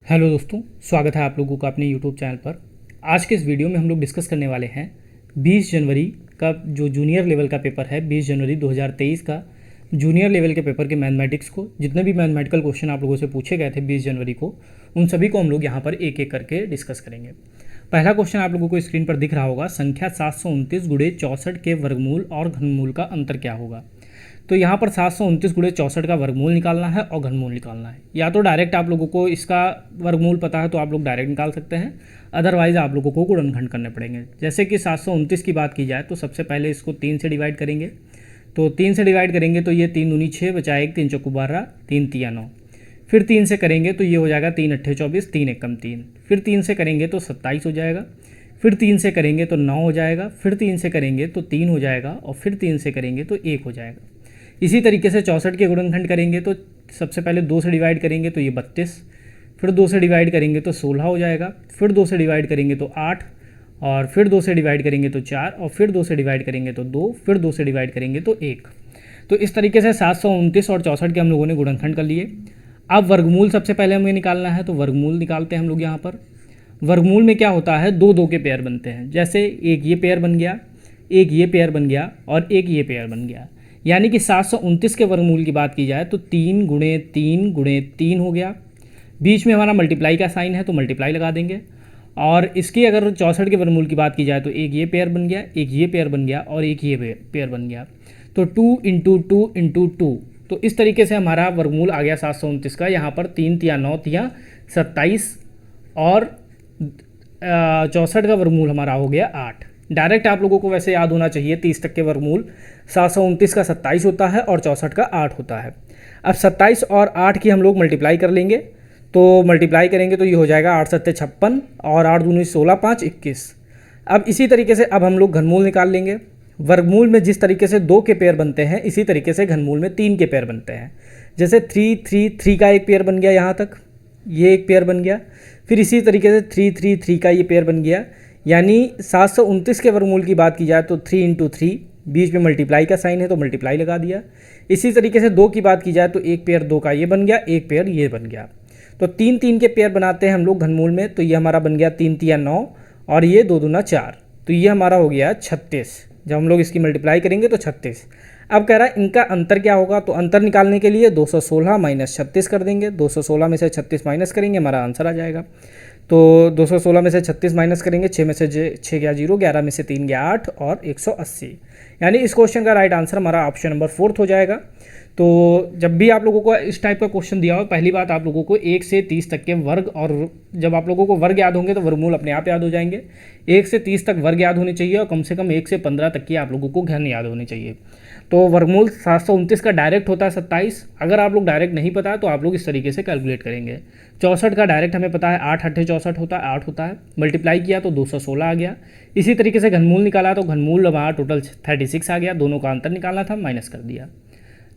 Hello दोस्तों, स्वागत है आप लोगों का अपने यूट्यूब चैनल पर। आज के इस वीडियो में हम लोग डिस्कस करने वाले हैं 20 जनवरी का जो जूनियर लेवल का पेपर है, 20 जनवरी 2023 का जूनियर लेवल के पेपर के मैथमेटिक्स को। जितने भी मैथमेटिकल क्वेश्चन आप लोगों से पूछे गए थे 20 जनवरी को, उन सभी को हम लोग यहाँ पर एक एक करके डिस्कस करेंगे। पहला क्वेश्चन आप लोगों को स्क्रीन पर दिख रहा होगा, संख्या 729 गुणे 64 के वर्गमूल और घनमूल का अंतर क्या होगा। तो यहाँ पर 729 गुणे 64 का वर्गमूल निकालना है और घनमूल निकालना है। या तो डायरेक्ट आप लोगों को इसका वर्गमूल पता है तो आप लोग डायरेक्ट निकाल सकते हैं, अदरवाइज आप लोगों को गुणनखंड करने पड़ेंगे। जैसे कि 729 की बात की जाए तो सबसे पहले इसको 3 से डिवाइड करेंगे। तो 3 से डिवाइड करेंगे तो ये 3 दूनी 6 बचा 1, 3 चौको 12, 3 तिया 9। फिर 3 से करेंगे तो ये हो जाएगा 3 अट्ठे 24, 3 एकम 3। फिर 3 से करेंगे तो 27 हो जाएगा। फिर 3 से करेंगे तो 9 हो जाएगा। फिर 3 से करेंगे तो 3 हो जाएगा और फिर 3 से करेंगे तो 1 हो जाएगा। इसी तरीके से 64 के गुणनखंड करेंगे तो सबसे पहले 2 से डिवाइड करेंगे तो ये 32। फिर 2 से डिवाइड करेंगे तो 16 हो जाएगा। फिर 2 से डिवाइड करेंगे तो 8, और फिर 2 से डिवाइड करेंगे तो 4, और फिर 2 से डिवाइड करेंगे तो 2, फिर 2 से डिवाइड करेंगे तो 1। तो इस तरीके से 729 और 64 के हम लोगों ने गुणनखंड कर लिए। अब वर्गमूल सबसे पहले हमें निकालना है, तो वर्गमूल निकालते हैं हम लोग यहाँ पर। वर्गमूल में क्या होता है, दो दो के पेयर बनते हैं। जैसे एक ये पेयर बन गया, एक ये पेयर बन गया और एक ये पेयर बन गया। यानी कि 729 के वर्गमूल की बात की जाए तो 3 गुणे 3 गुणे 3 हो गया। बीच में हमारा मल्टीप्लाई का साइन है तो मल्टीप्लाई लगा देंगे। और इसकी अगर 64 के वर्गमूल की बात की जाए तो एक ये पेयर बन गया, एक ये पेयर बन गया और एक ये पेयर बन गया। तो 2 इंटू 2 इंटू 2। तो इस तरीके से हमारा वर्गमूल आ गया 729 का। यहाँ पर 3 तिया 9 तिया 27 और 64 का वर्गमूल हमारा हो गया 8। डायरेक्ट आप लोगों को वैसे याद होना चाहिए 30 तक के वर्गमूल 729 का 27 होता है और 64 का 8 होता है। अब 27 और 8 की हम लोग मल्टीप्लाई कर लेंगे। तो मल्टीप्लाई करेंगे तो ये हो जाएगा 8 सत्ते 56 और 8 दूनी 16, 5 21। अब इसी तरीके से अब हम लोग घनमूल निकाल लेंगे। वर्गमूल में जिस तरीके से 2 के पेयर बनते हैं, इसी तरीके से घनमूल में 3 के पेयर बनते हैं। जैसे 3 3 3 का एक पेयर बन गया, यहाँ तक ये एक पेयर बन गया। फिर इसी तरीके से 3 3 3 का ये पेयर बन गया। यानी 729 के वर्गमूल की बात की जाए तो 3 इंटू 3, बीच में मल्टीप्लाई का साइन है तो मल्टीप्लाई लगा दिया। इसी तरीके से 2 की बात की जाए तो एक पेयर 2 का ये बन गया, एक पेयर ये बन गया। तो 3 3 के पेयर बनाते हैं हम लोग घनमूल में। तो ये हमारा बन गया 3 तिया 9 और ये 2 दूना 4। तो ये हमारा हो गया 36। जब हम लोग इसकी मल्टीप्लाई करेंगे तो 36। अब कह रहा है इनका अंतर क्या होगा, तो अंतर निकालने के लिए 216 माइनस 36 कर देंगे। 216 में से 36 माइनस करेंगे, हमारा आंसर आ जाएगा। तो 216 में से 36 माइनस करेंगे, 6 में से 6 गया 0, 11 में से 3 गया 8 और 180। यानी इस क्वेश्चन का राइट आंसर हमारा ऑप्शन नंबर 4 हो जाएगा। तो जब भी आप लोगों को इस टाइप का क्वेश्चन दिया हो, पहली बात आप लोगों को 1 से 30 तक के वर्ग, और जब आप लोगों को वर्ग याद होंगे तो वर्गमूल अपने आप याद हो जाएंगे। 1 से 30 तक वर्ग याद होने चाहिए और कम से कम 1 से 15 तक की आप लोगों को घन याद होनी चाहिए। तो वर्गमूल 729 का डायरेक्ट होता है 27। अगर आप लोग डायरेक्ट नहीं पता तो आप लोग इस तरीके से कैलकुलेट करेंगे। 64 का डायरेक्ट हमें पता है 8 अट्ठे 64 होता है, 8 होता है। मल्टीप्लाई किया तो 216 आ गया। इसी तरीके से घनमूल निकाला तो घनमूल हमारा टोटल 36 आ गया। दोनों का अंतर निकालना था, माइनस कर दिया।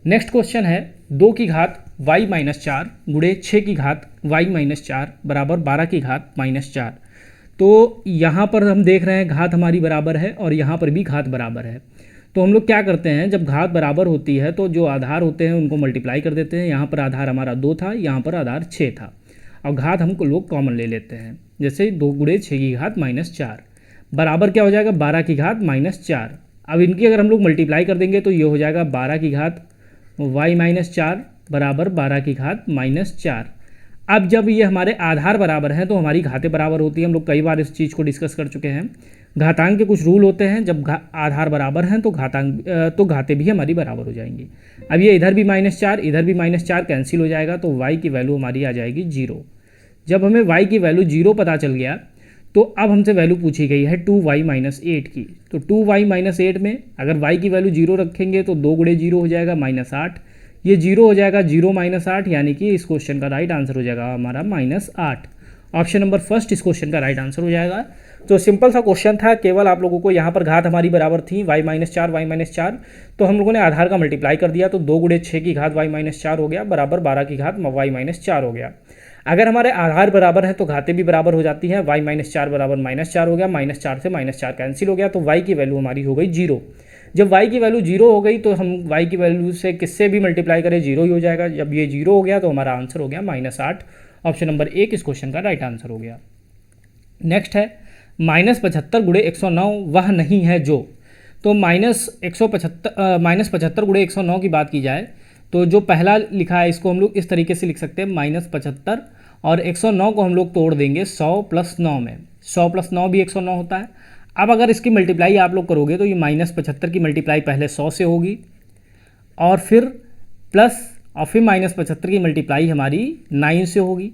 नेक्स्ट क्वेश्चन है 2 की घात y माइनस 4 गुणे 6 की घात y माइनस 4 बराबर 12 की घात माइनस 4। तो यहाँ पर हम देख रहे हैं घात हमारी बराबर है और यहाँ पर भी घात बराबर है। तो हम लोग क्या करते हैं, जब घात बराबर होती है तो जो आधार होते हैं उनको मल्टीप्लाई कर देते हैं। यहाँ पर आधार हमारा 2 था, यहाँ पर आधार 6 था और घात हमको लोग कॉमन ले लेते हैं। जैसे 2 गुणे 6 की घात माइनस 4 बराबर क्या हो जाएगा, 12 की घात माइनस 4। अब इनकी अगर हम लोग मल्टीप्लाई कर देंगे तो ये हो जाएगा 12 की घात y माइनस 4 बराबर 12 की घात माइनस 4। अब जब ये हमारे आधार बराबर हैं तो हमारी घातें बराबर होती हैं। हम लोग कई बार इस चीज़ को डिस्कस कर चुके हैं। घातांक के कुछ रूल होते हैं, जब आधार बराबर हैं तो घातें भी हमारी बराबर हो जाएंगी। अब ये इधर भी माइनस 4, इधर भी माइनस 4 कैंसिल हो जाएगा, तो y की वैल्यू हमारी आ जाएगी 0। जब हमें y की वैल्यू 0 पता चल गया तो अब हमसे वैल्यू पूछी गई है 2y माइनस 8 की। तो 2y माइनस 8 में अगर y की वैल्यू 0 रखेंगे तो 2 गुणे 0 हो जाएगा माइनस 8। ये 0 हो जाएगा, 0 माइनस 8, यानी कि इस क्वेश्चन का राइट आंसर हो जाएगा हमारा माइनस 8। ऑप्शन नंबर फर्स्ट इस क्वेश्चन का राइट आंसर हो जाएगा। तो सिंपल सा क्वेश्चन था, केवल आप लोगों को यहाँ पर घात हमारी बराबर थी y माइनस 4 y माइनस 4। तो हम लोगों ने आधार का मल्टीप्लाई कर दिया, तो 2 गुणे 6 की घात y माइनस 4 हो गया बराबर 12 की घात y माइनस 4 हो गया। अगर हमारे आधार बराबर है तो घातें भी बराबर हो जाती हैं। y माइनस 4 बराबर माइनस 4 हो गया, माइनस 4 से माइनस 4 कैंसिल हो गया, तो y की वैल्यू हमारी हो गई 0। जब y की वैल्यू 0 हो गई तो हम y की वैल्यू से किससे भी मल्टीप्लाई करें 0 ही हो जाएगा। जब ये 0 हो गया तो हमारा आंसर हो गया माइनस 8। ऑप्शन नंबर 1 इस क्वेश्चन का राइट आंसर हो गया। नेक्स्ट है -75 गुणे 109 वह नहीं है जो। तो -75 गुणे 109 की बात की जाए तो जो पहला लिखा है इसको हम लोग इस तरीके से लिख सकते हैं -75 और 109 को हम लोग तोड़ देंगे 100 + 9 में। 100 + 9 भी 109 होता है। अब अगर इसकी मल्टीप्लाई आप लोग करोगे तो ये -75 की मल्टीप्लाई पहले 100 से होगी और फिर प्लस और फिर -75 की मल्टीप्लाई हमारी 9 से होगी।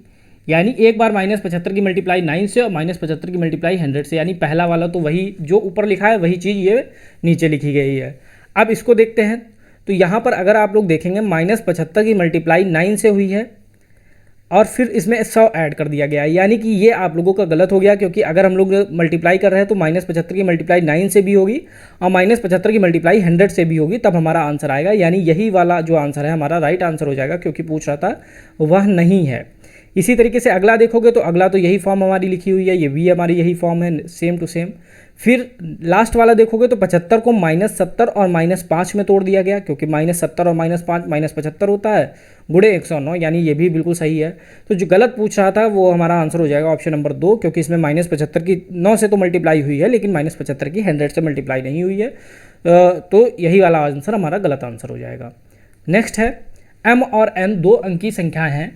यानी एक बार -75 की मल्टीप्लाई 9 से और -75 की मल्टीप्लाई 100 से, यानी पहला वाला तो वही जो ऊपर लिखा है वही चीज़ ये नीचे लिखी गई है। अब इसको देखते हैं तो यहाँ पर अगर आप लोग देखेंगे -75 की मल्टीप्लाई 9 से हुई है और फिर इसमें 100 ऐड कर दिया गया है, यानी कि ये आप लोगों का गलत हो गया, क्योंकि अगर हम लोग मल्टीप्लाई कर रहे हैं तो -75 की मल्टीप्लाई 9 से भी होगी और -75 की मल्टीप्लाई 100 से भी होगी, तब हमारा आंसर आएगा। यानी यही वाला जो आंसर है हमारा राइट आंसर हो जाएगा, क्योंकि पूछ रहा था वह नहीं है। इसी तरीके से अगला देखोगे तो अगला तो यही फॉर्म हमारी लिखी हुई है, ये भी हमारी यही फॉर्म है, सेम टू सेम। फिर लास्ट वाला देखोगे तो 75 को -70 और -5 में तोड़ दिया गया, क्योंकि -70 और -5 -75 होता है गुणे 109, यानी ये भी बिल्कुल सही है। तो जो गलत पूछ रहा था वो हमारा आंसर हो जाएगा ऑप्शन नंबर 2, क्योंकि इसमें -75 की 9 से तो मल्टीप्लाई हुई है लेकिन -75 की 100 से मल्टीप्लाई नहीं हुई है। तो यही वाला आंसर हमारा गलत आंसर हो जाएगा। नेक्स्ट है m और n दो अंकी संख्या हैं,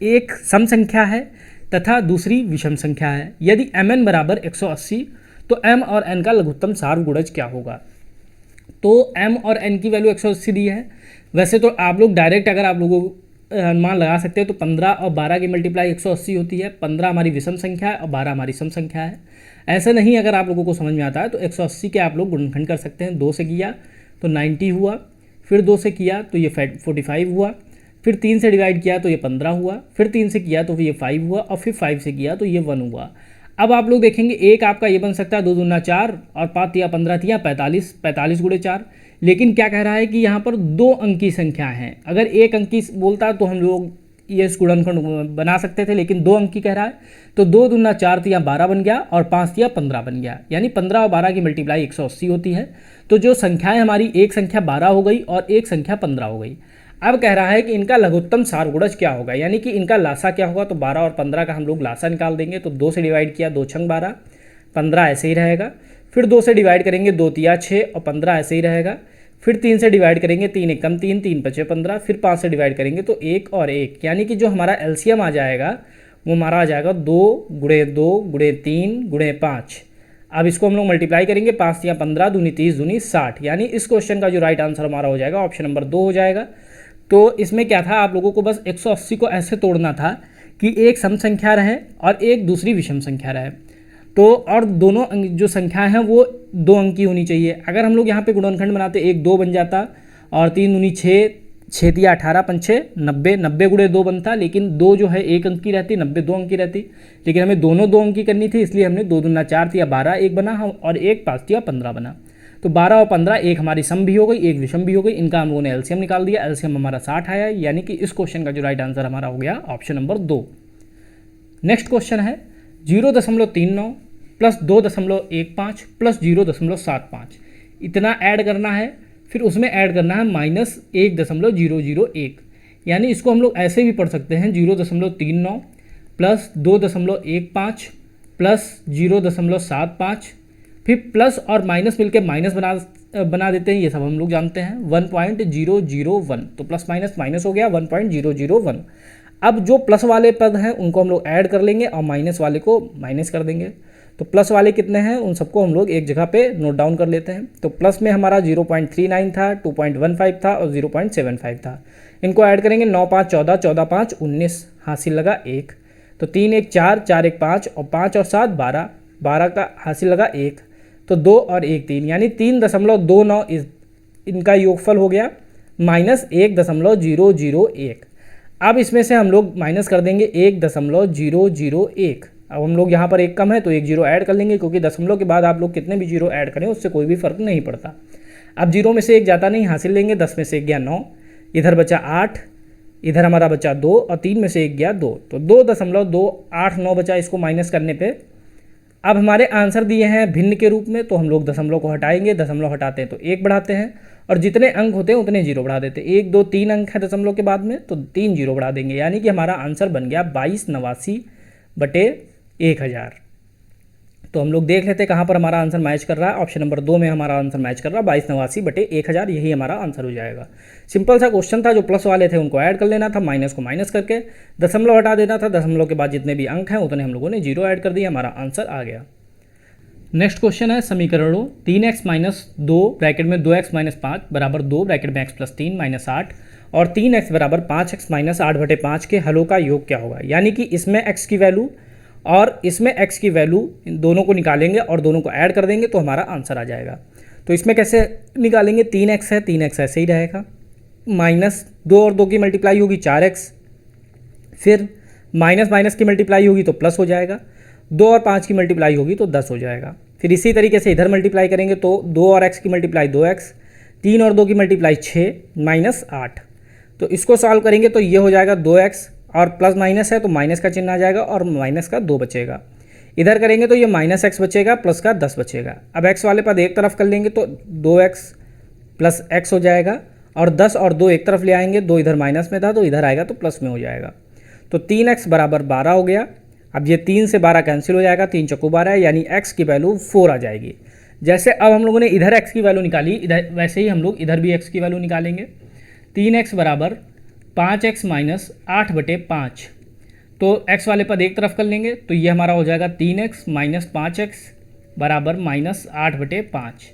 एक सम संख्या है तथा दूसरी विषम संख्या है। यदि mn बराबर 180 तो m और n का लघुत्तम सार्वगुणज क्या होगा। तो m और n की वैल्यू 180 दी है। वैसे तो आप लोग डायरेक्ट अगर आप लोगों अनुमान लगा सकते हैं तो 15 और 12 की मल्टीप्लाई 180 होती है। 15 हमारी विषम संख्या है और 12 हमारी सम संख्या है। ऐसे नहीं अगर आप लोगों को समझ में आता है तो 180 के आप लोग गुणनखंड कर सकते हैं। 2 से किया तो 90 हुआ, फिर 2 से किया तो ये 45 हुआ, फिर 3 से डिवाइड किया तो ये 15 हुआ, फिर 3 से किया तो ये 5 हुआ और फिर 5 से किया तो ये 1 हुआ। अब आप लोग देखेंगे एक आपका ये बन सकता है 2 दूना 4 और 5 या 15 या 45, 45 गुणे 4। लेकिन क्या कह रहा है कि यहाँ पर 2 अंकी संख्या है। अगर एक अंकी बोलता तो हम लोग ये गुणनखंड बना सकते थे, लेकिन 2 अंकी कह रहा है तो 2 दूना 4 या 12 बन गया और 5 या 15 बन गया। यानी 15 और 12 की मल्टीप्लाई 180 होती है। तो जो संख्याएं हमारी एक संख्या 12 हो गई और एक संख्या 15 हो गई। अब कह रहा है कि इनका लघुत्तम सारगुणज क्या होगा, यानी कि इनका लासा क्या होगा। तो 12 और 15 का हम लोग लासा निकाल देंगे। तो 2 से डिवाइड किया 2 छंग 12, 15 ऐसे ही रहेगा। फिर 2 से डिवाइड करेंगे 2 तिया 6 और 15 ऐसे ही रहेगा। फिर 3 से डिवाइड करेंगे 3 एकम 3, 3 पचे 15। फिर 5 से डिवाइड करेंगे तो 1 और 1, यानी कि जो हमारा एलसीएम आ जाएगा वो हमारा आ जाएगा 2 गुणे 2 गुणे 3 गुणे 5। अब इसको हम लोग मल्टीप्लाई करेंगे 5 या 15 दूनी 30 दूनी 60, यानी इस क्वेश्चन का जो राइट आंसर हमारा हो जाएगा ऑप्शन नंबर 2 हो जाएगा। तो इसमें क्या था, आप लोगों को बस 180 को ऐसे तोड़ना था कि एक सम संख्या रहे और एक दूसरी विषम संख्या रहे। तो और दोनों जो संख्या हैं वो 2 अंकी होनी चाहिए। अगर हम लोग यहाँ पे गुणनखंड बनाते 1 2 बन जाता और 3 दूनी 6, 6 तिया 18 पंचे 90, 90 गुणे 2 बनता। लेकिन 2 जो है 1 अंकी रहती, 90 2 अंकी रहती। लेकिन हमें दोनों 2 अंकी करनी थी, इसलिए हमने 2 दूना 4 तिया 12 एक बना और एक 5 तिया 15 बना। तो 12 और 15 एक हमारी सम भी हो गई, एक विषम भी हो गई। इनका हम लोगों ने एलसीएम निकाल दिया। एलसीएम हमारा 60 आया, यानी कि इस क्वेश्चन का जो राइट आंसर हमारा हो गया ऑप्शन नंबर 2। नेक्स्ट क्वेश्चन है 0.39 प्लस 2.15 प्लस 0.75 इतना ऐड करना है। फिर उसमें ऐड करना है -1.001, यानी इसको हम लोग ऐसे भी पढ़ सकते हैं 0.39 प्लस 2.15 प्लस 0.75, फिर प्लस और माइनस मिलके माइनस बना देते हैं। ये सब हम लोग जानते हैं 1.001। तो प्लस माइनस माइनस हो गया 1.001। अब जो प्लस वाले पद हैं उनको हम लोग ऐड कर लेंगे और माइनस वाले को माइनस कर देंगे। तो प्लस वाले कितने हैं उन सबको हम लोग एक जगह पे नोट डाउन कर लेते हैं। तो प्लस में हमारा 0.39 था, 2.15 था और 0.75 था। इनको ऐड करेंगे 9 5 14, 14 5 19, हासिल लगा 1। तो 3 1 4, 4 1 5 और 5 और 7 12, 12 का हासिल लगा 1। तो 2 और 1 3, यानी 3.29 इनका योगफल हो गया -1.001। अब इसमें से हम लोग माइनस कर देंगे 1.001। अब हम लोग यहाँ पर एक कम है तो 1 जीरो ऐड कर लेंगे, क्योंकि दशमलव के बाद आप लोग कितने भी जीरो ऐड करें उससे कोई भी फर्क नहीं पड़ता। अब 0 में से 1 जाता नहीं, हासिल लेंगे 10 में से 1 गया 9, इधर बचा 8, इधर हमारा बचा 2 और 3 में से 1 गया 2। तो 2.289 बचा। इसको माइनस करने पे अब हमारे आंसर दिए हैं भिन्न के रूप में, तो हम लोग दशमलव को हटाएंगे, दशमलव हटाते हैं तो 1 बढ़ाते हैं और जितने अंक होते हैं उतने जीरो बढ़ा देते हैं। 1 2 3 अंक है दशमलव के बाद में, तो 3 जीरो बढ़ा देंगे, यानी कि हमारा आंसर बन गया 2289/1000। तो हम लोग देख लेते हैं कहाँ पर हमारा आंसर मैच कर रहा है। ऑप्शन नंबर 2 में हमारा आंसर मैच कर रहा है, 2289/1000, यही हमारा आंसर हो जाएगा। सिंपल सा क्वेश्चन था, जो प्लस वाले थे उनको ऐड कर लेना था, माइनस को माइनस करके दशमलव हटा देना था, दशमलव के बाद जितने भी अंक हैं उतने हम लोगों ने जीरो ऐड कर दिया, हमारा आंसर आ गया। नेक्स्ट क्वेश्चन है समीकरणों 3x - 2 ब्रैकेट में 2x - 5 बराबर 2 ब्रैकेट में x + 3 - 8 और 3x बराबर 5x - 8/5 के हलों का योग क्या होगा। यानी कि इसमें x की वैल्यू और इसमें x की वैल्यू दोनों को निकालेंगे और दोनों को ऐड कर देंगे तो हमारा आंसर आ जाएगा। तो इसमें कैसे निकालेंगे, 3x है, 3x ऐसे ही रहेगा, माइनस 2 और 2 की मल्टीप्लाई होगी 4x, फिर माइनस माइनस की मल्टीप्लाई होगी तो प्लस हो जाएगा, 2 और 5 की मल्टीप्लाई होगी तो 10 हो जाएगा। फिर इसी तरीके से इधर मल्टीप्लाई करेंगे तो 2 और x की मल्टीप्लाई 2x, 3 और 2 की मल्टीप्लाई 6 माइनस 8। तो इसको सॉल्व करेंगे तो ये हो जाएगा 2x और प्लस माइनस है तो माइनस का चिन्ह आ जाएगा और माइनस का 2 बचेगा। इधर करेंगे तो ये माइनस x बचेगा, प्लस का 10 बचेगा। अब x वाले पद एक तरफ कर लेंगे तो 2x प्लस x हो जाएगा और 10 और 2 एक तरफ ले आएंगे, 2 इधर माइनस में था तो इधर आएगा तो प्लस में हो जाएगा। तो 3x बराबर 12 हो गया। अब ये 3 से 12 कैंसिल हो जाएगा, 3 चौको 12 यानी x की वैल्यू 4 आ जाएगी। जैसे अब हम लोगों ने इधर x की वैल्यू निकाली, इधर वैसे ही हम लोग इधर भी x की वैल्यू निकालेंगे। 3x बराबर 5x - 8/5, तो x वाले पद एक तरफ कर लेंगे तो ये हमारा हो जाएगा 3x - 5x बराबर -8/5।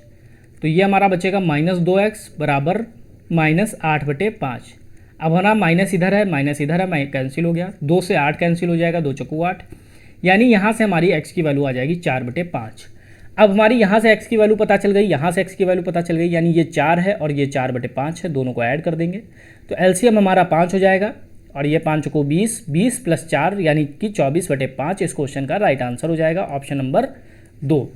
तो ये हमारा बचेगा -2x बराबर -8/5। अब हमारा माइनस इधर है, माइनस इधर है, कैंसिल हो गया, 2 से 8 कैंसिल हो जाएगा, 2 चौको 8, यानी यहाँ से हमारी x की वैल्यू आ जाएगी 4/5। अब हमारी यहाँ से x की वैल्यू पता चल गई, यहाँ से x की वैल्यू पता चल गई, यानी ये 4 है और ये 4/5 है, दोनों को ऐड कर देंगे तो एलसीएम हमारा 5 हो जाएगा और ये 5 को 20, 20 + 4 यानी कि 24/5 इस क्वेश्चन का राइट आंसर हो जाएगा, ऑप्शन नंबर 2।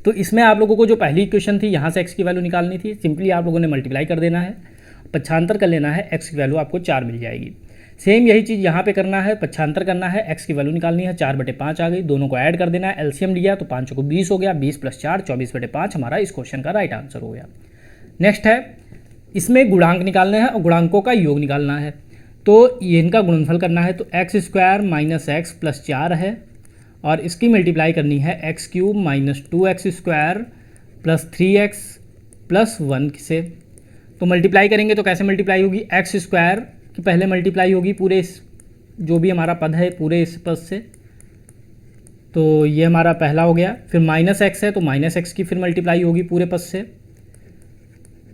तो इसमें आप लोगों को जो पहली इक्वेशन थी यहाँ से x की वैल्यू निकालनी थी, सिंपली आप लोगों ने मल्टीप्लाई कर देना है, पक्षांतर कर लेना है, x की वैल्यू आपको 4 मिल जाएगी। सेम यही चीज़ यहाँ पे करना है, पक्षांतर करना है, x की वैल्यू निकालनी है, 4/5 आ गई, दोनों को ऐड कर देना है, एलसीएम लिया तो 5 को 20 हो गया, 20 + 4 24/5 हमारा इस क्वेश्चन का राइट आंसर हो गया। नेक्स्ट है, इसमें गुणांक निकालने हैं और गुणांकों का योग निकालना है, तो ये इनका गुणनफल करना है। तो x² - x + 4 है और इसकी मल्टीप्लाई करनी है x³ - 2x² + 3x + 1 से। तो मल्टीप्लाई करेंगे तो कैसे मल्टीप्लाई होगी, x² की पहले मल्टीप्लाई होगी पूरे इस जो भी हमारा पद है पूरे इस पद से, तो ये हमारा पहला हो गया। फिर -x है तो -x की फिर मल्टीप्लाई होगी पूरे पद से,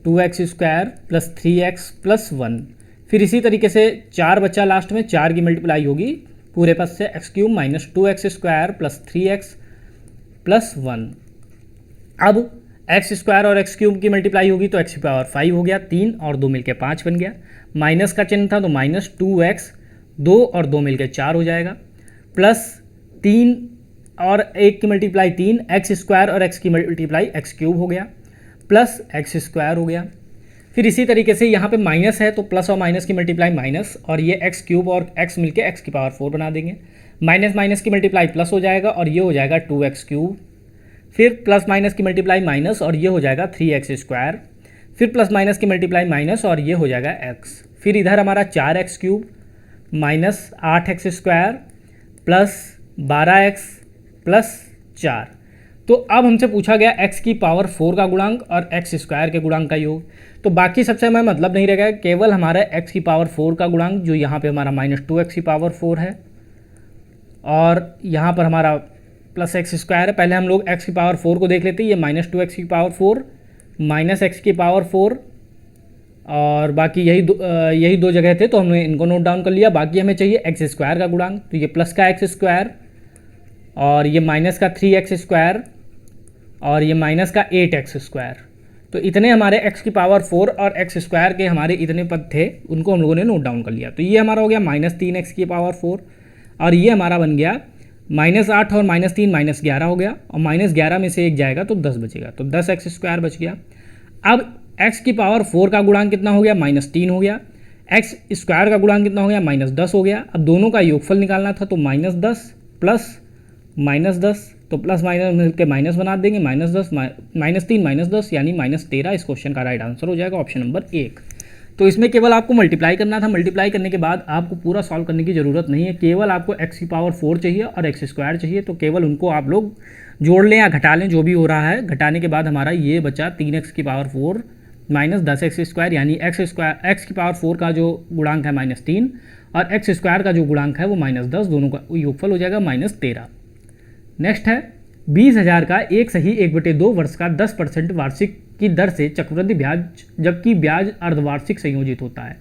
2x² + 3x + 1। फिर इसी तरीके से 4 बच्चा लास्ट में, 4 की मल्टीप्लाई होगी पूरे पद से, x³ - 2x² + 3x + 1। अब x² और x³ की मल्टीप्लाई होगी तो x⁵ हो गया, 3 और 2 मिलके 5 बन गया, माइनस का चिन्ह था तो -2x, 2 और 2 मिलके 4 हो जाएगा, प्लस 3 और 1 की मल्टीप्लाई 3, x² और x की मल्टीप्लाई x³ हो गया, प्लस x² हो गया। फिर इसी तरीके से यहाँ पे माइनस है तो प्लस और माइनस की मल्टीप्लाई माइनस और ये x³ और x मिलके x⁴ बना देंगे, माइनस माइनस की मल्टीप्लाई प्लस हो जाएगा और ये हो जाएगा 2x³, फिर प्लस माइनस की मल्टीप्लाई माइनस और ये हो जाएगा 3x², फिर प्लस माइनस की मल्टीप्लाई माइनस और ये हो जाएगा x, फिर इधर हमारा 4x³ - 8x² plus 12x plus 4। तो अब हमसे पूछा गया x⁴ का गुणांक और x² के गुणांक का योग, तो बाकी सबसे हमें मतलब नहीं रहेगा, केवल हमारा x⁴ का गुणांक जो यहाँ पे हमारा -2x⁴ है और यहाँ पर हमारा प्लस x² है। पहले हम लोग x⁴ को देख लेते हैं, ये -2x⁴ माइनस x⁴ और बाकी यही दो जगह थे तो हमने इनको नोट डाउन कर लिया। बाकी हमें चाहिए x² का गुणांक, तो ये प्लस का x² और ये माइनस का 3x² और ये माइनस का 8x²। तो इतने हमारे x⁴ और x² के हमारे इतने पद थे, उनको हम लोगों ने नोट डाउन कर लिया। तो ये हमारा हो गया -3x⁴ और ये हमारा बन गया -8 और -3 -11 हो गया और -11 में से 1 जाएगा तो 10 बचेगा, तो 10x² बच गया। अब x⁴ का गुणांक कितना हो गया, -3 हो गया, x² का गुणांक कितना हो गया, -10 हो गया। अब दोनों का योगफल निकालना था तो -10 प्लस -10, तो प्लस माइनस मिलकर माइनस बना देंगे, -10 -3 -10 यानी -13 इस क्वेश्चन का राइट आंसर हो जाएगा ऑप्शन नंबर 1। तो इसमें केवल आपको मल्टीप्लाई करना था, मल्टीप्लाई करने के बाद आपको पूरा सॉल्व करने की ज़रूरत नहीं है, केवल आपको x⁴ चाहिए और x² चाहिए, तो केवल उनको आप लोग जोड़ लें या घटा लें, जो भी हो रहा है। घटाने के बाद हमारा ये बचा 3x⁴ - 10x² यानी x⁴ का जो गुणांक है -3 और x² का जो गुणांक है वो -10, दोनों का योगफल हो जाएगा -13। नेक्स्ट है 20,000 का एक सही 1/2 वर्ष का 10% वार्षिक की दर से चक्रवृद्धि ब्याज, जबकि ब्याज अर्धवार्षिक संयोजित होता है।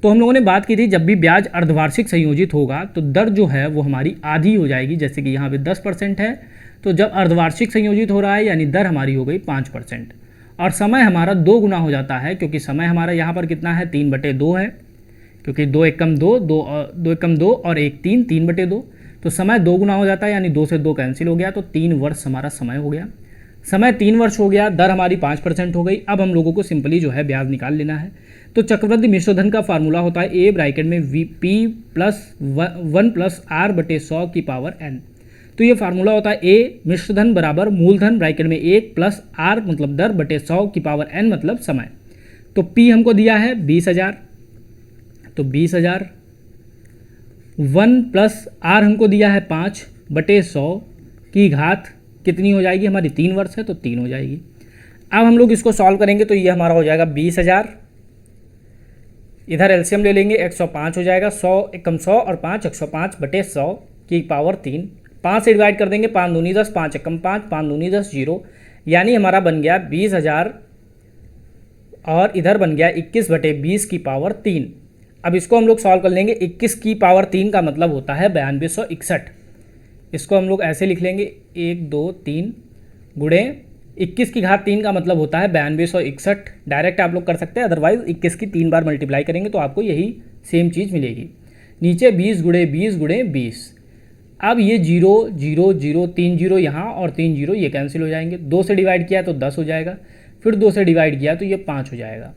तो हम लोगों ने बात की थी जब भी ब्याज अर्धवार्षिक संयोजित होगा तो दर जो है वो हमारी आधी हो जाएगी, जैसे कि यहाँ पे 10% है, तो जब अर्धवार्षिक संयोजित हो रहा है यानी दर हमारी हो गई 5%। और समय हमारा 2 गुना हो जाता है, क्योंकि समय हमारा यहाँ पर कितना है 3/2 है, क्योंकि 2 एकम 2 2 एकम 2 और 1 3 3/2, तो समय 2 गुना हो जाता है, यानी 2 से 2 कैंसिल हो गया, तो 3 वर्ष हमारा समय हो गया। समय 3 वर्ष हो गया, दर हमारी 5% हो गई। अब हम लोगों को सिंपली जो है ब्याज निकाल लेना है। तो चक्रवृद्धि मिश्रधन का फार्मूला होता है ए ब्रैकेट में P + 1 + R/100⁴n। तो ये फार्मूला होता है ए मिश्रधन बराबर मूलधन ब्रैकेट में 1 + R मतलब दर बटे 100⁴n मतलब समय। तो P हमको दिया है 20,000, तो 20,000 1 + R हमको दिया है 5/100 की घात कितनी हो जाएगी हमारी 3 वर्ष है, तो 3 हो जाएगी। अब हम लोग इसको सॉल्व करेंगे तो ये हमारा हो जाएगा 20,000, इधर एलसीएम ले लेंगे 105 हो जाएगा, 100 एकम 100 और 5 105/100 की पावर 3, 5 से डिवाइड कर देंगे, 5 दूनी 10, 5 एकम 5, 5 दूनी 10 0, यानी हमारा बन गया 20,000 और इधर बन गया 21/20 की पावर 3। अब इसको हम लोग सॉल्व कर लेंगे, 21 की पावर 3 का मतलब होता है 9261। इसको हम लोग ऐसे लिख लेंगे 1 2 3 गुणे 21 की घात 3 का मतलब होता है 9261। डायरेक्ट आप लोग कर सकते हैं, अदरवाइज 21 की 3 बार मल्टीप्लाई करेंगे तो आपको यही सेम चीज़ मिलेगी। नीचे 20 गुणे 20 गुणे 20। अब ये 0 0 0 3 0 यहाँ और 3 0 ये कैंसिल हो जाएंगे। 2 से डिवाइड किया तो 10 हो जाएगा, फिर 2 से डिवाइड किया तो ये 5 हो जाएगा,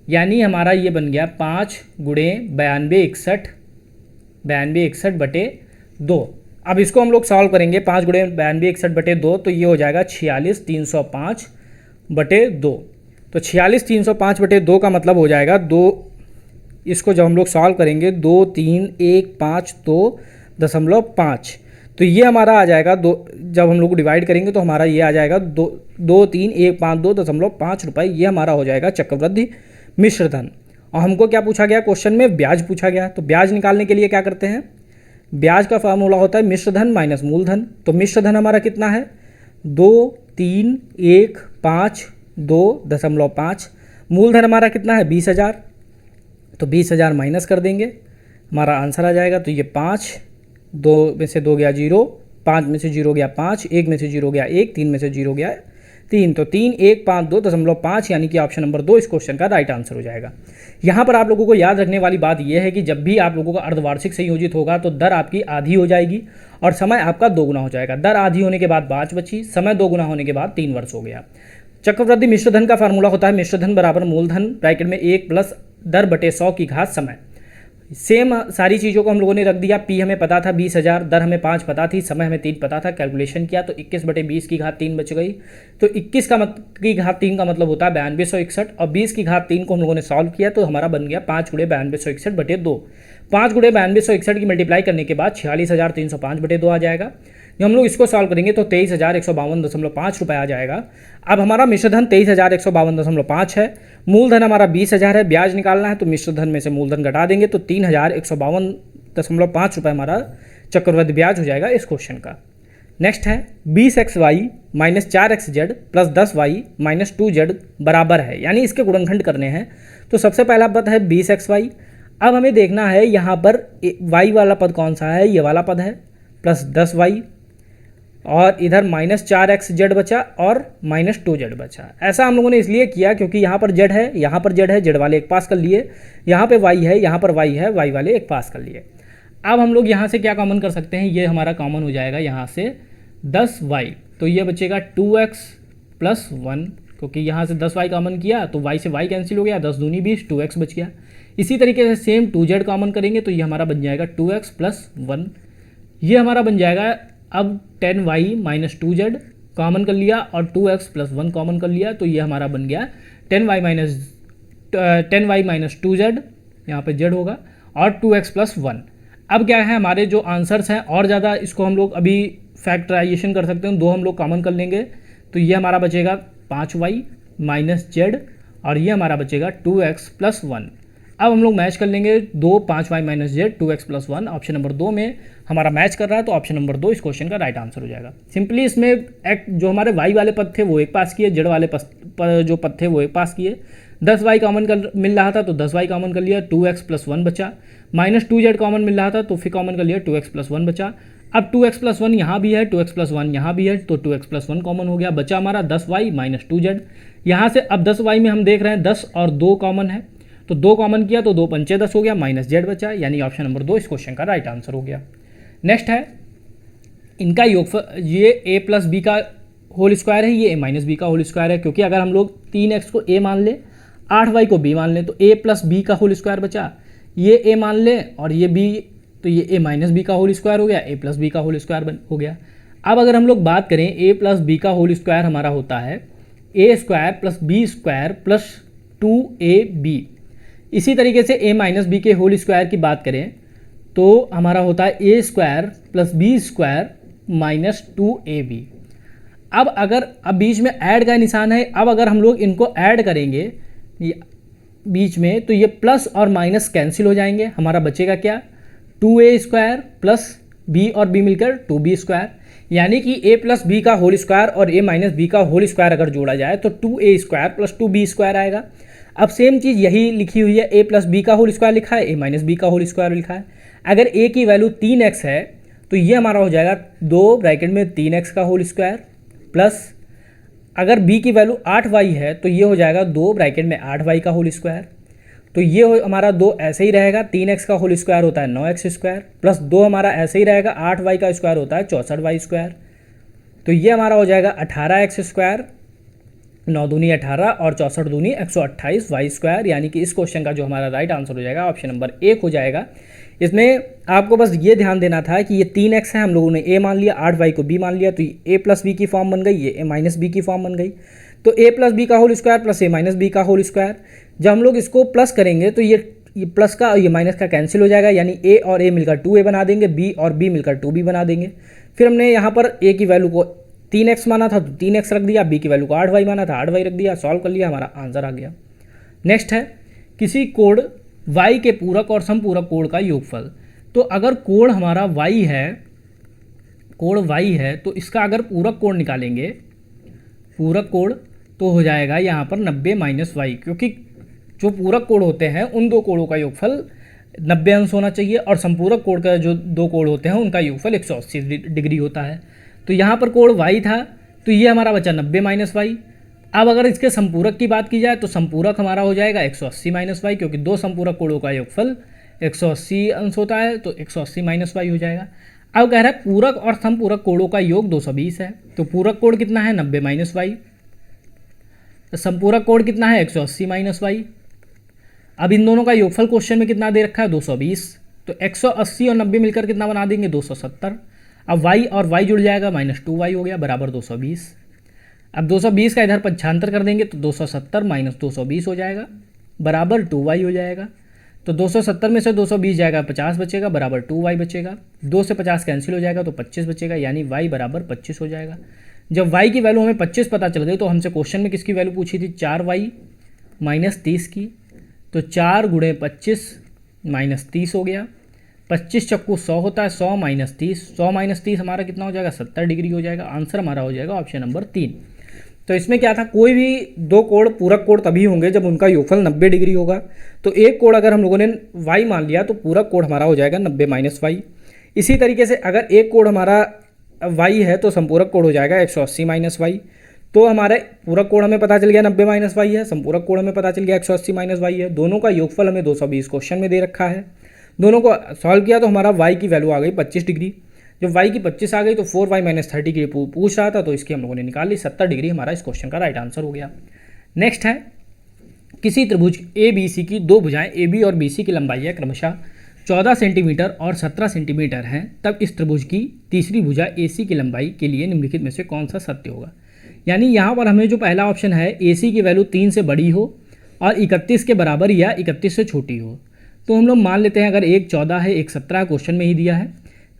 यानी हमारा ये बन गया 5 गुणे 9261/2। अब इसको हम लोग सॉल्व करेंगे, 5 गुणे 9261/2, तो ये हो जाएगा 46,305/2। तो 46,305/2 का मतलब हो जाएगा 2, इसको जब हम लोग सॉल्व करेंगे 2,3,1,5,2.5, तो ये हमारा आ जाएगा 2, जब हम लोग डिवाइड करेंगे तो हमारा ये आ जाएगा 2,3,1,5,2.5 रुपये। ये हमारा हो जाएगा चक्रवृद्धि मिश्रधन। और हमको क्या पूछा गया क्वेश्चन में, ब्याज पूछा गया। तो ब्याज निकालने के लिए क्या करते हैं, ब्याज का फार्मूला होता है मिश्रधन माइनस मूलधन। तो मिश्रधन हमारा कितना है 2,3,1,5,2.5, मूलधन हमारा कितना है 20,000, तो 20,000 माइनस कर देंगे, हमारा आंसर आ जाएगा। तो ये 5, 2 में से 2 गया 0, 5 में से 0 गया 5, 1 में से 0 गया 1, 3 में से 0 गया 3, तो 3,1,5,2.5 यानी कि ऑप्शन नंबर 2 इस क्वेश्चन का राइट आंसर हो जाएगा। यहाँ पर आप लोगों को याद रखने वाली बात यह है कि जब भी आप लोगों का अर्धवार्षिक संयोजित होगा तो दर आपकी आधी हो जाएगी और समय आपका 2 गुना हो जाएगा। दर आधी होने के बाद 5 बची, समय 2 गुना होने के बाद 3 वर्ष हो गया। चक्रवृद्धि मिश्रधन का फार्मूला होता है मिश्रधन बराबर मूलधन ब्रैकेट में 1 + दर बटे 100 की घात समय। सेम सारी चीज़ों को हम लोगों ने रख दिया। पी हमें पता था 20,000, दर हमें 5 पता थी, समय हमें 3 पता था, कैलकुलेशन किया तो 21/20 की घात 3 बच गई। तो 21 की घात 3 का मतलब होता है 9261 और 20 की घात 3 को हम लोगों ने सॉल्व किया तो हमारा बन गया 5 गुणे 9261/2। 5 गुणे 9261 की मल्टीप्लाई करने के बाद 46,305/2 आ जाएगा। जब हम लोग इसको सॉल्व करेंगे तो 23,152.5 रुपये आ जाएगा। अब हमारा मिश्रधन 23,152.5 है, मूलधन हमारा 20,000 है, ब्याज निकालना है तो मिश्रधन में से मूलधन घटा देंगे तो 3,152.5 रुपये हमारा चक्रवृद्धि ब्याज हो जाएगा इस क्वेश्चन का। नेक्स्ट है 20xy - 4xz + 10y - 2z बराबर है, यानी इसके गुणनखंड करने हैं। तो सबसे पहला पद है 20xy। अब हमें देखना है यहाँ पर y वाला पद कौन सा है, ये वाला पद है, प्लस 10y और इधर -4xz बचा और -2z बचा। ऐसा हम लोगों ने इसलिए किया क्योंकि यहाँ पर z है, यहाँ पर z है, z वाले एक पास कर लिए, यहाँ पे y है, यहाँ पर y है, y वाले एक पास कर लिए। अब हम लोग यहाँ से क्या कॉमन कर सकते हैं, ये हमारा कॉमन हो जाएगा यहाँ से 10y, तो ये बचेगा 2x + 1, क्योंकि यहाँ से 10y कॉमन किया तो y से y कैंसिल हो गया, 10 दूनी 20, 2x बच गया। इसी तरीके से सेम 2z कॉमन करेंगे तो ये हमारा बन जाएगा 2x + 1, ये हमारा बन जाएगा अब 10y माइनस 2z कॉमन कर लिया और 2x प्लस 1 कॉमन कर लिया, तो ये हमारा बन गया 10y माइनस 2z, यहाँ पे z होगा, और 2x प्लस 1। अब क्या है, हमारे जो आंसर्स हैं और ज़्यादा इसको हम लोग अभी फैक्टराइजेशन कर सकते हैं, दो हम लोग कॉमन कर लेंगे, तो ये हमारा बचेगा 5y माइनस z और ये हमारा बचेगा 2x प्लस 1। अब हम लोग मैच कर लेंगे दो, 5y minus Z 2x plus 1, option number 2 में हमारा मैच कर रहा है, तो ऑप्शन नंबर 2 इस क्वेश्चन का राइट आंसर हो जाएगा। सिंपली इसमें जो हमारे y वाले पद थे वो एक पास किए, जेड वाले जो पद थे वो एक पास किए, 10y कॉमन कर मिल रहा था तो 10y कॉमन कर लिया, 2x प्लस 1 बचा, माइनस 2z कॉमन मिल रहा था तो फिर कॉमन कर लिया, 2x प्लस 1 बचा। अब 2x प्लस 1 यहाँ भी है, 2x प्लस 1 यहाँ भी है, तो 2x प्लस 1 कॉमन हो गया, बचा हमारा 10y माइनस 2z। यहाँ से अब 10y में हम देख रहे हैं 10 और 2 कॉमन है, तो 2 कॉमन किया तो 2 पंचे 10 हो गया, माइनस जेड बचा, यानी ऑप्शन नंबर 2 इस क्वेश्चन का राइट आंसर हो गया। नेक्स्ट है इनका योगफल, ये a प्लस बी का होल स्क्वायर है, ये a माइनस बी का होल स्क्वायर है, क्योंकि अगर हम लोग 3x को a मान ले, 8y को b मान ले, तो a प्लस बी का होल स्क्वायर बचा, ये a मान ले और ये b, तो ये a माइनस बी का होल स्क्वायर हो गया, a प्लस बी का होल स्क्वायर हो गया। अब अगर हम लोग बात करें a प्लस बी का होल स्क्वायर हमारा होता है a square plus b square plus 2ab। इसी तरीके से a माइनस बी के होल स्क्वायर की बात करें तो हमारा होता है a square plus b square minus 2ab। अब बीच में ऐड का निशान है, अब अगर हम लोग इनको ऐड करेंगे बीच में तो ये प्लस और माइनस कैंसिल हो जाएंगे, हमारा बचेगा क्या, 2a स्क्वायर प्लस b और b मिलकर 2b स्क्वायर, यानी कि a प्लस बी का होल स्क्वायर और a माइनस बी का होल स्क्वायर अगर जोड़ा जाए तो 2a square plus 2b square आएगा। अब सेम चीज़ यही लिखी हुई है, a प्लस बी का होल स्क्वायर लिखा है, a माइनस बी का होल स्क्वायर लिखा है। अगर a की वैल्यू 3x है तो ये हमारा हो जाएगा 2 ब्रैकेट में 3x का होल स्क्वायर, प्लस अगर b की वैल्यू 8y है तो ये हो जाएगा 2 ब्रैकेट में 8y का होल स्क्वायर, तो ये हमारा 2 ऐसे ही रहेगा, 3x का होल स्क्वायर होता है 9x स्क्वायर, प्लस 2 हमारा ऐसे ही रहेगा, 8y का स्क्वायर होता है 64y स्क्वायर, तो ये हमारा हो जाएगा 18x स्क्वायर, 9 दूनी 18 और 64 दूनी 128 वाई स्क्वायर, यानी कि इस क्वेश्चन का जो हमारा राइट आंसर हो जाएगा ऑप्शन नंबर 1 हो जाएगा। इसमें आपको बस ये ध्यान देना था कि ये 3x है, हम लोगों ने a मान लिया, 8y को b मान लिया, तो ये a प्लस बी की फॉर्म बन गई, ये a माइनस बी की फॉर्म बन गई, तो a प्लस बी का whole square plus a minus b का होल स्क्वायर। जब हम लोग इसको प्लस करेंगे तो ये प्लस का और ये माइनस का कैंसिल हो जाएगा, यानी a और a मिलकर 2a बना देंगे, b और b मिलकर 2b बना देंगे। फिर हमने यहाँ पर a की वैल्यू को 3x माना था तो 3x रख दिया, b की वैल्यू को 8y माना था 8y रख दिया, सॉल्व कर लिया, हमारा आंसर आ गया। नेक्स्ट है किसी कोण y के पूरक और समपूरक कोण का योगफल। तो अगर कोण हमारा y है तो इसका अगर पूरक कोण निकालेंगे, पूरक कोण तो हो जाएगा यहाँ पर 90 माइनस वाई, क्योंकि जो पूरक कोण होते हैं उन दो कोणों का योगफल 90 अंश होना चाहिए और संपूरक कोण का जो दो कोण होते हैं उनका योगफल 180 डिग्री होता है। तो यहाँ पर कोण y था तो ये हमारा बचा 90 माइनस वाई। अब अगर इसके संपूरक की बात की जाए तो संपूरक हमारा हो जाएगा 180 माइनस वाई, क्योंकि दो संपूरक कोणों का योगफल 180 अंश होता है, तो 180 माइनस वाई हो जाएगा। अब कह रहा है पूरक और समपूरक कोणों का योग 220 है, तो पूरक कोण कितना है 90 माइनस वाई, तो संपूरक कोण कितना है 180 माइनस वाई। अब इन दोनों का योगफल क्वेश्चन में कितना दे रखा है 220, तो 180 और 90 मिलकर कितना बना देंगे 270। अब y और y जुड़ जाएगा माइनस 2y हो गया बराबर 220। अब 220 का इधर पक्षांतर कर देंगे तो 270 माइनस 220 हो जाएगा बराबर 2y हो जाएगा। तो 270 में से 220 जाएगा 50 बचेगा बराबर 2y बचेगा, 2 से 50 कैंसिल हो जाएगा तो 25 बचेगा, यानी y बराबर 25 हो जाएगा। जब y की वैल्यू हमें 25 पता चल गई तो हमसे क्वेश्चन में किसकी वैल्यू पूछी थी 4y माइनस 30 की, तो 4 गुणे 25 माइनस 30 हो गया, 25 चक्कू 100 होता है, 100 माइनस 30, 100 माइनस 30 हमारा कितना हो जाएगा 70 डिग्री हो जाएगा। आंसर हमारा हो जाएगा ऑप्शन नंबर 3। तो इसमें क्या था, कोई भी दो कोण पूरक कोण तभी होंगे जब उनका योगफल 90 डिग्री होगा। तो एक कोण अगर हम लोगों ने y मान लिया तो पूरक कोण हमारा हो जाएगा 90 माइनस वाई। इसी तरीके से अगर एक कोण हमारा y है तो संपूरक कोण हो जाएगा 180 माइनस वाई। तो हमारे पूरक कोण हमें पता चल गया 90 माइनस वाई है, संपूरक कोण हमें पता चल गया 180 माइनस वाई है। दोनों का योगफल हमें 220 क्वेश्चन में दे रखा है। दोनों को सॉल्व किया तो हमारा y की वैल्यू आ गई 25 डिग्री। जब y की 25 आ गई तो 4y माइनस 30 डिग्री पूछ रहा था, तो इसकी हम लोगों ने निकाल ली, 70 डिग्री हमारा इस क्वेश्चन का राइट आंसर हो गया। नेक्स्ट है किसी त्रिभुज ABC की दो भुजाएं AB और BC की लंबाई है क्रमशः 14 सेंटीमीटर और 17 सेंटीमीटर हैं, तब इस त्रिभुज की तीसरी भुजा AC की लंबाई के लिए निम्नलिखित में से कौन सा सत्य होगा। यानी यहाँ पर हमें जो पहला ऑप्शन है AC की वैल्यू 3 से बड़ी हो और 31 के बराबर या 31 से छोटी हो, तो हम लोग मान लेते हैं अगर एक 14 है एक 17 क्वेश्चन में ही दिया है,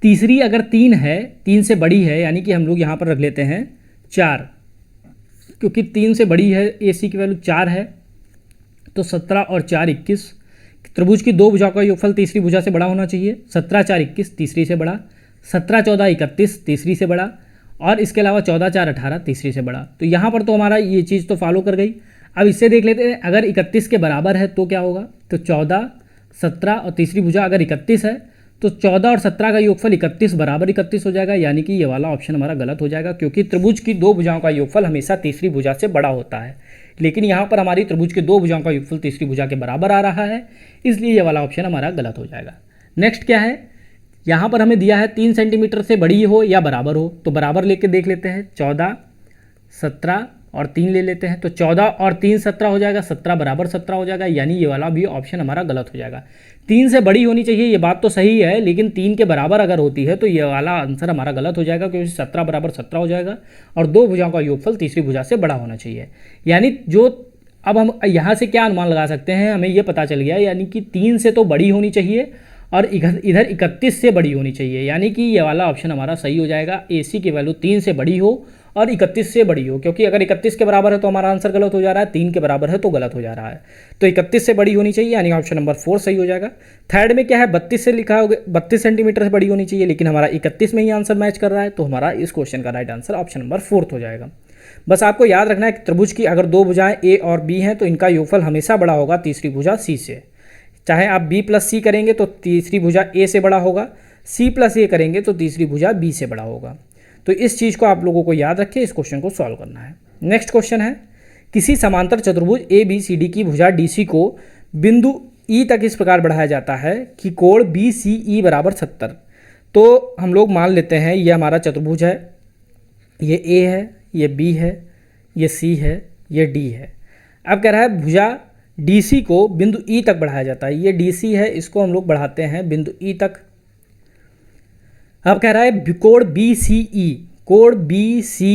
तीसरी अगर 3 है 3 से बड़ी है, यानी कि हम लोग यहाँ पर रख लेते हैं 4, क्योंकि 3 से बड़ी है AC की वैल्यू 4 है, तो 17 और 4 21। त्रिभुज की दो भुजाओं का योगफल तीसरी भुजा से बड़ा होना चाहिए। 17 4 21 तीसरी से बड़ा, 17 14 31 तीसरी से बड़ा, और इसके अलावा 14 4 18 तीसरी से बड़ा। तो यहाँ पर तो हमारा ये चीज़ तो फॉलो कर गई। अब इससे देख लेते हैं अगर 31 के बराबर है तो क्या होगा। तो 14 17 और तीसरी भुजा अगर 31 है तो 14 और 17 का योगफल 31 बराबर 31 हो जाएगा, यानी कि ये वाला ऑप्शन हमारा गलत हो जाएगा, क्योंकि त्रिभुज की दो भुजाओं का योगफल हमेशा तीसरी भुजा से बड़ा होता है। लेकिन यहाँ पर हमारी त्रिभुज के दो भुजाओं का योगफल तीसरी भुजा के बराबर आ रहा है, इसलिए ये वाला ऑप्शन हमारा गलत हो जाएगा। नेक्स्ट क्या है, यहाँ पर हमें दिया है 3 सेंटीमीटर से बड़ी हो या बराबर हो, तो बराबर लेके देख लेते हैं। 14 17 और 3 ले लेते हैं, तो 14 और 3 17 हो जाएगा, 17 बराबर 17 हो जाएगा, यानी ये वाला भी ऑप्शन हमारा गलत हो जाएगा। 3 से बड़ी होनी चाहिए, ये बात तो सही है, लेकिन 3 के बराबर अगर होती है तो ये वाला आंसर हमारा गलत हो जाएगा, क्योंकि 17 बराबर 17 हो जाएगा और दो भुजाओं का योगफल तीसरी भुजा से बड़ा होना चाहिए। यानी जो अब हम यहाँ से क्या अनुमान लगा सकते हैं, हमें ये पता चल गया, यानी कि 3 से तो बड़ी होनी चाहिए और इधर 31 से बड़ी होनी चाहिए, यानी कि ये वाला ऑप्शन हमारा सही हो जाएगा। AC की वैल्यू 3 से बड़ी हो और 31 से बड़ी हो, क्योंकि अगर 31 के बराबर है तो हमारा आंसर गलत हो जा रहा है, 3 के बराबर है तो गलत हो जा रहा है। तो 31 से बड़ी होनी चाहिए, यानी ऑप्शन नंबर 4 सही हो जाएगा। थर्ड में क्या है, 32 से लिखा होगा, 32 सेंटीमीटर से बड़ी होनी चाहिए, लेकिन हमारा 31 में ही आंसर मैच कर रहा है, तो हमारा इस क्वेश्चन का राइट आंसर ऑप्शन नंबर 4 हो जाएगा। बस आपको याद रखना है कि त्रिभुज की अगर दो भुजाएं A और B हैं तो इनका योगफल हमेशा बड़ा होगा तीसरी भुजा C से। चाहे आप B प्लस C करेंगे तो तीसरी भुजा A से बड़ा होगा, C प्लस A करेंगे तो तीसरी भुजा B से बड़ा होगा। तो इस चीज़ को आप लोगों को याद रखें, इस क्वेश्चन को सॉल्व करना है। नेक्स्ट क्वेश्चन है, किसी समांतर चतुर्भुज ABCD की भुजा DC को बिंदु E तक इस प्रकार बढ़ाया जाता है कि कोण BCE बराबर 70। तो हम लोग मान लेते हैं ये हमारा चतुर्भुज है, ये A है, ये B है, ये C है, ये D है। अब कह रहा है भुजा DC को बिंदु E तक बढ़ाया जाता है, ये DC है, इसको हम लोग बढ़ाते हैं बिंदु E तक। अब कह रहा है कोण BCE, कोण BC,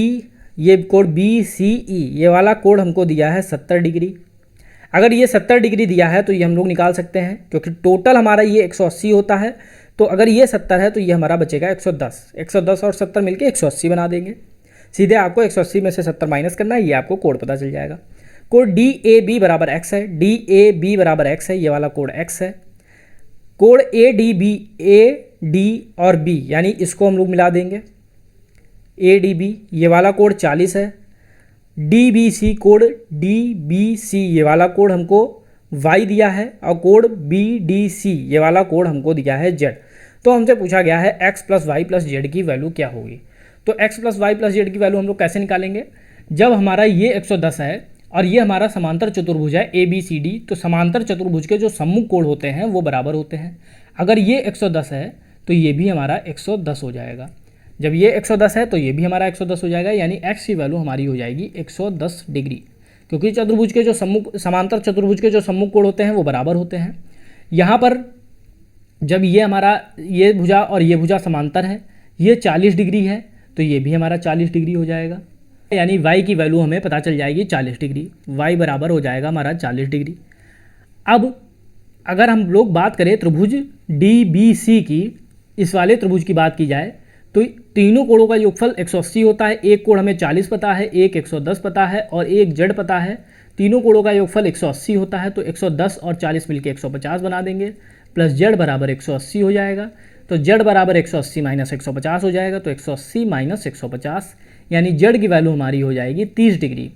ये कोण BCE, ये वाला कोण हमको दिया है 70 डिग्री। अगर ये 70 डिग्री दिया है तो ये हम लोग निकाल सकते हैं, क्योंकि टोटल हमारा ये 180 होता है, तो अगर ये 70 है तो ये हमारा बचेगा 110। 110 और 70 मिलके 180 बना देंगे। सीधे आपको 180 में से 70 माइनस करना है, ये आपको कोण पता चल जाएगा। कोण DAB बराबर x है, DAB बराबर x है, ये वाला कोण x है। कोण ADB, AD और B, यानी इसको हम लोग मिला देंगे, ADB ये वाला कोण 40 है। DBC, कोण DBC ये वाला कोण हमको y दिया है, और कोण BDC ये वाला कोण हमको दिया है z। तो हमसे पूछा गया है x plus y plus z की वैल्यू क्या होगी। तो x plus y plus z की वैल्यू हम लोग कैसे निकालेंगे, जब हमारा ये 110 है और ये हमारा समांतर चतुर्भुज है ABCD, तो समांतर चतुर्भुज के जो सम्मुख कोण होते हैं वो बराबर होते हैं। अगर ये 110 है तो ये भी हमारा 110 हो जाएगा, जब ये 110 है तो ये भी हमारा 110 हो जाएगा, यानी x की वैल्यू हमारी हो जाएगी 110 डिग्री, क्योंकि चतुर्भुज के जो समांतर चतुर्भुज के जो सम्मुख कोण होते हैं वो बराबर होते हैं। यहाँ पर जब ये हमारा ये भुजा और ये भुजा समांतर है, ये 40 डिग्री है, तो ये भी हमारा 40 डिग्री हो जाएगा, यानी y की वैल्यू हमें पता चल जाएगी 40 डिग्री। y बराबर हो जाएगा हमारा 40 डिग्री। अब अगर हम लोग बात करें त्रिभुज DBC की, इस वाले त्रिभुज की बात की जाए तो तीनों कोणों का योगफल 180 होता है। एक कोण हमें 40 पता है, एक 110 पता है और एक z पता है। तीनों कोणों का योगफल 180 होता है, तो 110 और 40 मिलकर 150 बना देंगे, प्लस z बराबर 180 हो जाएगा। तो z बराबर 180 माइनस 150 हो जाएगा, तो 180 माइनस 150, यानी z की वैल्यू हमारी हो जाएगी 30 डिग्री।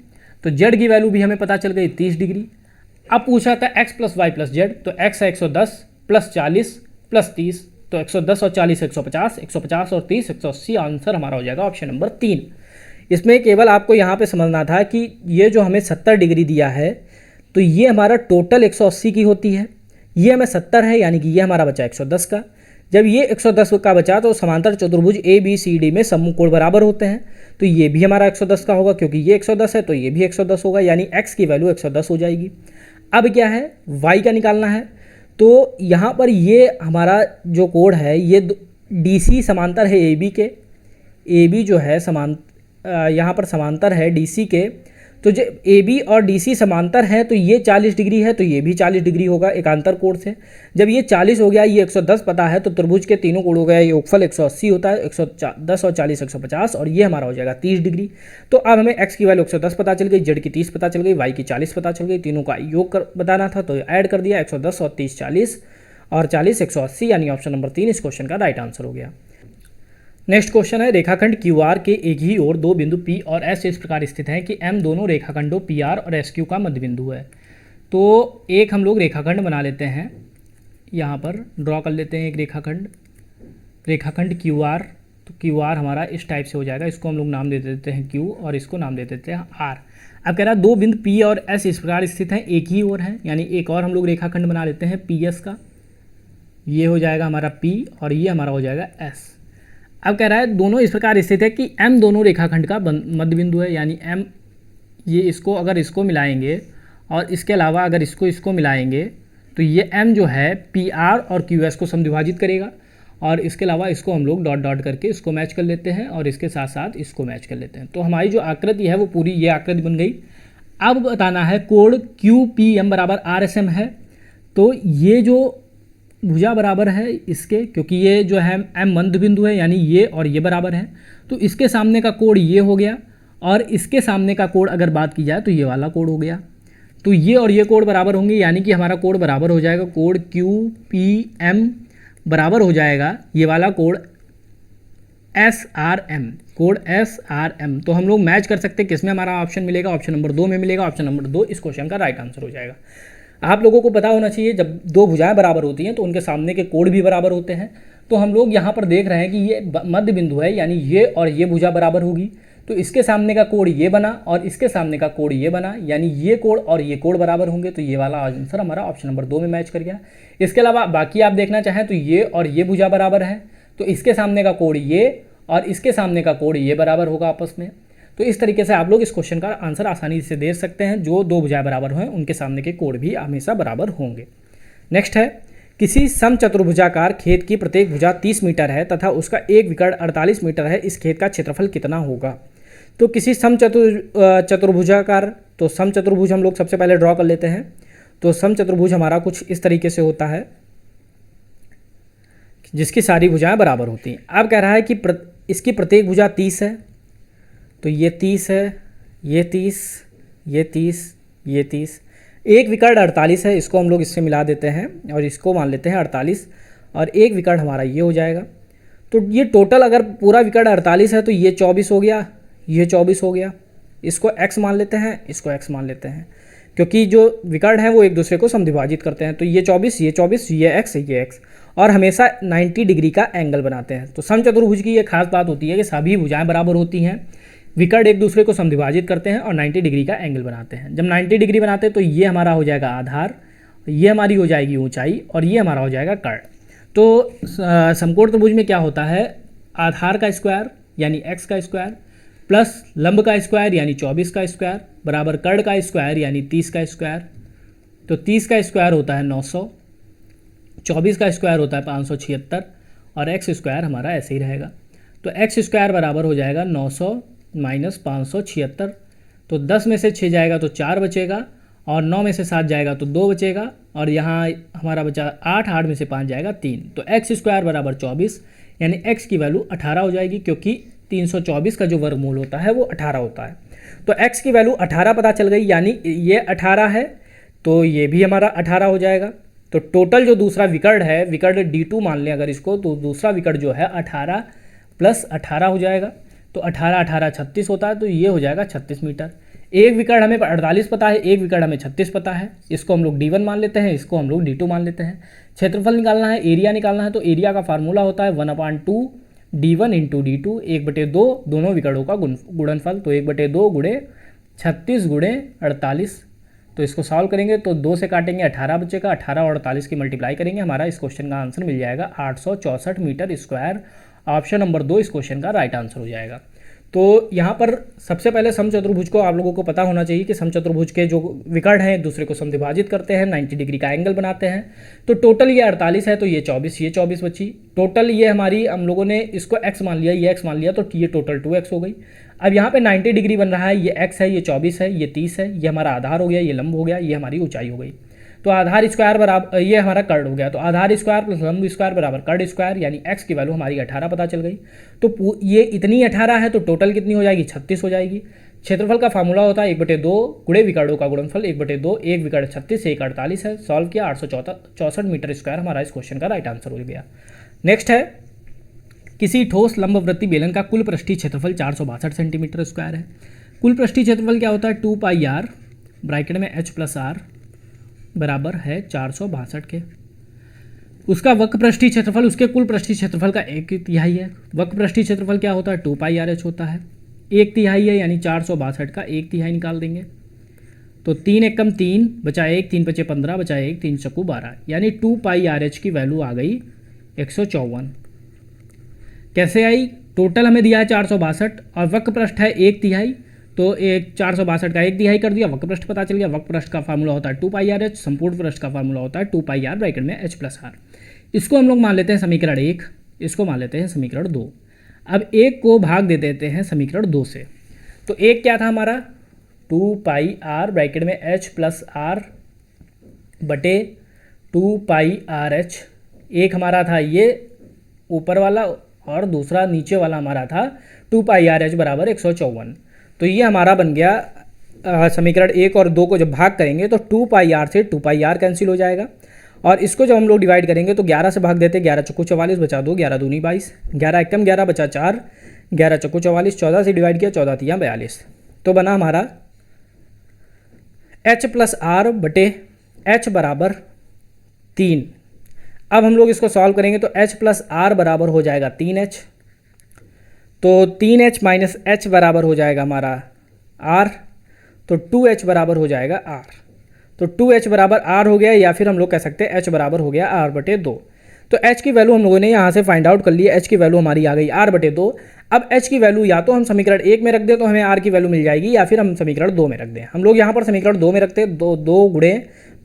तो z की वैल्यू भी हमें पता चल गई 30 डिग्री। अब पूछा था x plus y plus z, तो x है 110 प्लस 40 प्लस 30, तो 110 और 40 150, 150 और 30 180, आंसर हमारा हो जाएगा ऑप्शन नंबर 3। इसमें केवल आपको यहाँ पे समझना था कि ये जो हमें 70 डिग्री दिया है तो ये हमारा टोटल 180 की होती है, ये हमें 70 है, यानी कि ये हमारा बचा 110 का। जब ये 110 का बचा तो समांतर चतुर्भुज ABCD में सम्मुख कोण बराबर होते हैं, तो ये भी हमारा 110 का होगा, क्योंकि ये 110 है तो ये भी 110 होगा, यानी x की वैल्यू 110 हो जाएगी। अब क्या है, y का निकालना है, तो यहाँ पर ये हमारा जो कोड है ये DC समांतर है AB के, AB जो है यहाँ पर समांतर है DC के। तो जो AB और DC समांतर है तो ये 40 डिग्री है, तो ये भी 40 डिग्री होगा एकांतर कोण से। जब ये 40 हो गया, ये 110 पता है, तो त्रिभुज के तीनों कोण हो गया, योगफल 180 होता है, 110 और 40 150, और ये हमारा हो जाएगा 30 डिग्री। तो अब हमें x की वैल्यू 110 पता चल गई, z की 30 पता चल गई, y की 40 पता चल गई, तीनों का योग बताना था तो ऐड कर दिया, 110 और 30 40 और 40 180, यानी ऑप्शन नंबर 3 इस क्वेश्चन का राइट आंसर हो गया। नेक्स्ट क्वेश्चन है, रेखाखंड QR के एक ही ओर दो बिंदु P और S इस प्रकार स्थित हैं कि M दोनों रेखाखंडों PR और SQ का मध्य बिंदु है। तो एक हम लोग रेखाखंड बना लेते हैं, यहाँ पर ड्रॉ कर लेते हैं एक रेखाखंड QR। तो QR हमारा इस टाइप से हो जाएगा, इसको हम लोग नाम दे देते हैं Q और इसको नाम दे देते हैं R। अब कह रहा है दो बिंदु P और S इस प्रकार स्थित हैं, एक ही ओर हैं, यानी एक और हम लोग रेखाखंड बना लेते हैं PS का। ये हो जाएगा हमारा P और ये हमारा हो जाएगा S। अब कह रहा है दोनों इस प्रकार स्थित है कि M दोनों रेखाखंड का मध्य बिंदु है, यानी M ये इसको अगर इसको मिलाएंगे और इसके अलावा अगर इसको मिलाएंगे तो ये M जो है PR और QS को समद्विभाजित करेगा, और इसके अलावा इसको हम लोग डॉट डॉट करके इसको मैच कर लेते हैं और इसके साथ साथ इसको मैच कर लेते हैं। तो हमारी जो आकृति है वो पूरी ये आकृति बन गई। अब बताना है कोण QPM बराबर RSM है। तो ये जो भुजा बराबर है इसके, क्योंकि ये जो है M मध्य बिंदु है, यानी ये और ये बराबर है, तो इसके सामने का कोण ये हो गया, और इसके सामने का कोण अगर बात की जाए तो ये वाला कोण हो गया। तो ये और ये कोण बराबर होंगे, यानी कि हमारा कोण बराबर हो जाएगा, कोण QPM बराबर हो जाएगा ये वाला कोण SRM, कोण SRM। तो हम लोग मैच कर सकते हैं, किसमें हमारा ऑप्शन मिलेगा, ऑप्शन नंबर 2 में मिलेगा। ऑप्शन नंबर 2 इस क्वेश्चन का राइट आंसर हो जाएगा। आप लोगों को पता होना चाहिए जब दो भुजाएं बराबर होती हैं तो उनके सामने के कोण भी बराबर होते हैं। तो हम लोग यहाँ पर देख रहे हैं कि ये मध्य बिंदु है, यानी ये और ये भुजा बराबर होगी, तो इसके सामने का कोण ये बना और इसके सामने का कोण ये बना, यानी ये कोण और ये कोण बराबर होंगे। तो ये वाला आंसर हमारा ऑप्शन नंबर 2 में मैच कर गया। इसके अलावा बाकी आप देखना चाहें तो ये और ये भुजा बराबर है, तो इसके सामने का कोण ये और इसके सामने का कोण ये बराबर होगा आपस में। तो इस तरीके से आप लोग इस क्वेश्चन का आंसर आसानी से दे सकते हैं। जो दो भुजाएं बराबर हैं उनके सामने के कोण भी हमेशा बराबर होंगे। नेक्स्ट है, किसी समचतुर्भुजाकार खेत की प्रत्येक भुजा 30 मीटर है तथा उसका एक विकर्ण 48 मीटर है, इस खेत का क्षेत्रफल कितना होगा। तो किसी चतुर्भुजाकार, तो समचतुर्भुज हम लोग सबसे पहले ड्रॉ कर लेते हैं। तो समचतुर्भुज हमारा कुछ इस तरीके से होता है जिसकी सारी भुजाएं बराबर होती हैं। अब कह रहा है कि इसकी प्रत्येक भुजा 30 है, तो ये 30 है, ये 30, ये 30, ये 30, एक विकर्ण 48 है, इसको हम लोग इससे मिला देते हैं और इसको मान लेते हैं 48, और एक विकर्ण हमारा ये हो जाएगा। तो ये टोटल अगर पूरा विकर्ण 48 है तो ये 24 हो गया, ये 24 हो गया। इसको x मान लेते हैं, इसको x मान लेते हैं, क्योंकि जो विकर्ण है वो एक दूसरे को समद्विभाजित करते हैं। तो ये 24, ये 24, ये x, ये x, और हमेशा 90 डिग्री का एंगल बनाते हैं। तो समचतुर्भुज की ये खास बात होती है कि सभी भुजाएं बराबर होती हैं, विकर्ण एक दूसरे को समद्विभाजित करते हैं और 90 डिग्री का एंगल बनाते हैं। जब 90 डिग्री बनाते हैं तो ये हमारा हो जाएगा आधार, ये हमारी हो जाएगी ऊंचाई, और ये हमारा हो जाएगा कर्ण। तो समकोण त्रिभुज में क्या होता है, आधार का स्क्वायर यानी x का स्क्वायर प्लस लंब का स्क्वायर यानी 24 का स्क्वायर बराबर कर्ण का स्क्वायर यानी 30 का स्क्वायर। तो 30 का स्क्वायर होता है 900, 24 का स्क्वायर होता है 576, और एक्स स्क्वायर हमारा ऐसे ही रहेगा। तो एक्स स्क्वायर बराबर हो जाएगा 900 माइनस 576। तो 10 में से 6 जाएगा तो 4 बचेगा, और 9 में से 7 जाएगा तो 2 बचेगा, और यहाँ हमारा बचा 8, 8 में से 5 जाएगा 3। तो एक्स स्क्वायर बराबर 24, यानी एक्स की वैल्यू 18 हो जाएगी, क्योंकि 324 का जो वर्गमूल होता है वो 18 होता है। तो x की वैल्यू 18 पता चल गई, यानी ये 18 है तो ये भी हमारा 18 हो जाएगा। तो टोटल जो दूसरा विकर्ण है, विकर्ण D2 मान लें अगर इसको, तो दूसरा विकर्ण जो है 18 प्लस 18 हो जाएगा। तो 18 18 36 होता है, तो ये हो जाएगा 36 मीटर। एक विकर्ण हमें 48 पता है, एक विकर्ण हमें 36 पता है, इसको हम लोग D1 मान लेते हैं, इसको हम लोग D2 मान लेते हैं। क्षेत्रफल निकालना है, एरिया निकालना है, तो एरिया का फार्मूला होता है 1/2 D1 इंटू D2, 1/2 दोनों विकर्णों का गुणनफल। तो 1/2 गुणे 36 गुणे 48। तो इसको सॉल्व करेंगे तो 2 से काटेंगे 18 बचेगा, 18 और 48 की मल्टीप्लाई करेंगे, हमारा इस क्वेश्चन का आंसर मिल जाएगा 864 मीटर स्क्वायर। ऑप्शन नंबर 2 इस क्वेश्चन का राइट आंसर हो जाएगा। तो यहाँ पर सबसे पहले समचतुर्भुज को आप लोगों को पता होना चाहिए कि समचतुर्भुज के जो विकर्ण हैं एक दूसरे को समद्विभाजित करते हैं, 90 डिग्री का एंगल बनाते हैं। तो टोटल ये 48 है, तो ये 24 बची। टोटल ये हमारी हम लोगों ने इसको x मान लिया, ये x मान लिया, तो ये टोटल 2x हो गई। अब यहाँ पे 90 डिग्री बन रहा है, ये x है, ये 24 है, ये 30 है, ये हमारा आधार हो गया, ये लंब हो गया, ये हमारी ऊंचाई हो गई। तो आधार स्क्वायर बराबर, ये हमारा कर्ड हो गया, तो आधार स्क्वायर प्लस लंब स्क्वायर बराबर कर्ड स्क्वायर, यानी x की वैल्यू हमारी 18 पता चल गई। तो ये इतनी 18 है, तो टोटल कितनी हो जाएगी, 36 हो जाएगी। क्षेत्रफल का फार्मूला होता है 1/2 गुणे विकर्णों का गुणनफल 1/2, 1 विकर्ण 36 1 48 है। सॉल्व किया, 864 मीटर स्क्वायर हमारा इस क्वेश्चन का राइट आंसर हो गया। नेक्स्ट है, किसी ठोस लंबवृत्तीय बेलन का कुल पृष्ठीय क्षेत्रफल 462 सेंटीमीटर स्क्वायर है। कुल पृष्ठीय क्षेत्रफल क्या होता है, 2πr ब्रैकेट में h + r बराबर है 462 के। उसका वक्र पृष्ठीय क्षेत्रफल उसके कुल पृष्ठीय क्षेत्रफल का 1/3 है। वक्र पृष्ठीय क्षेत्रफल क्या होता है, 2πrh होता है, 1/3 है, यानी 462 का 1/3 निकाल देंगे। तो 3 × 3 बचा 1, 3 × 5 = 15, बचा 1, 3 × 12, यानी 2πrh की वैल्यू आ गई 154। कैसे आई, टोटल हमें दिया है 462 और वक्र पृष्ठ है 1/3, तो 462 का 1/3 कर दिया, वक्र पृष्ठ पता चल गया। वक्र पृष्ठ का फार्मूला होता है 2πrh, संपूर्ण पृष्ठ का फार्मूला होता है 2πr ब्रैकेट में h + r। इसको हम लोग मान लेते हैं समीकरण 1, इसको मान लेते हैं समीकरण 2। अब 1 को भाग दे देते हैं समीकरण 2 से। तो 1 क्या था हमारा, 2πr ब्रैकेट में h + r बटे 2πrh। एक हमारा था ये ऊपर वाला और दूसरा नीचे वाला हमारा था 2πrh बराबर 154। तो ये हमारा बन गया समीकरण 1 और 2 को जब भाग करेंगे तो 2πr से 2πr कैंसिल हो जाएगा। और इसको जब हम लोग डिवाइड करेंगे तो 11 से भाग देते, 11 × 44 बचा 2, 11 × 2 = 22, 11 × 1 = 11 बचा 4, 11 × 44, 14 से डिवाइड किया, 14 × 3 = 42। तो बना हमारा h + r बटे h बराबर 3। अब हम लोग इसको सॉल्व करेंगे तो h + r बराबर हो जाएगा 3h, तो 3h - h बराबर हो जाएगा हमारा r, तो 2h बराबर हो जाएगा r। तो 2h बराबर r हो गया, या फिर हम लोग कह सकते हैं h बराबर हो गया r/2। तो h की वैल्यू हम लोगों ने यहाँ से फाइंड आउट कर ली है, h की वैल्यू हमारी आ गई r/2। अब h की वैल्यू या तो हम समीकरण 1 में रख दें तो हमें r की वैल्यू मिल जाएगी, या फिर हम समीकरण 2 में रख दें। हम लोग यहाँ पर समीकरण 2 में रखते हैं, 2 गुणे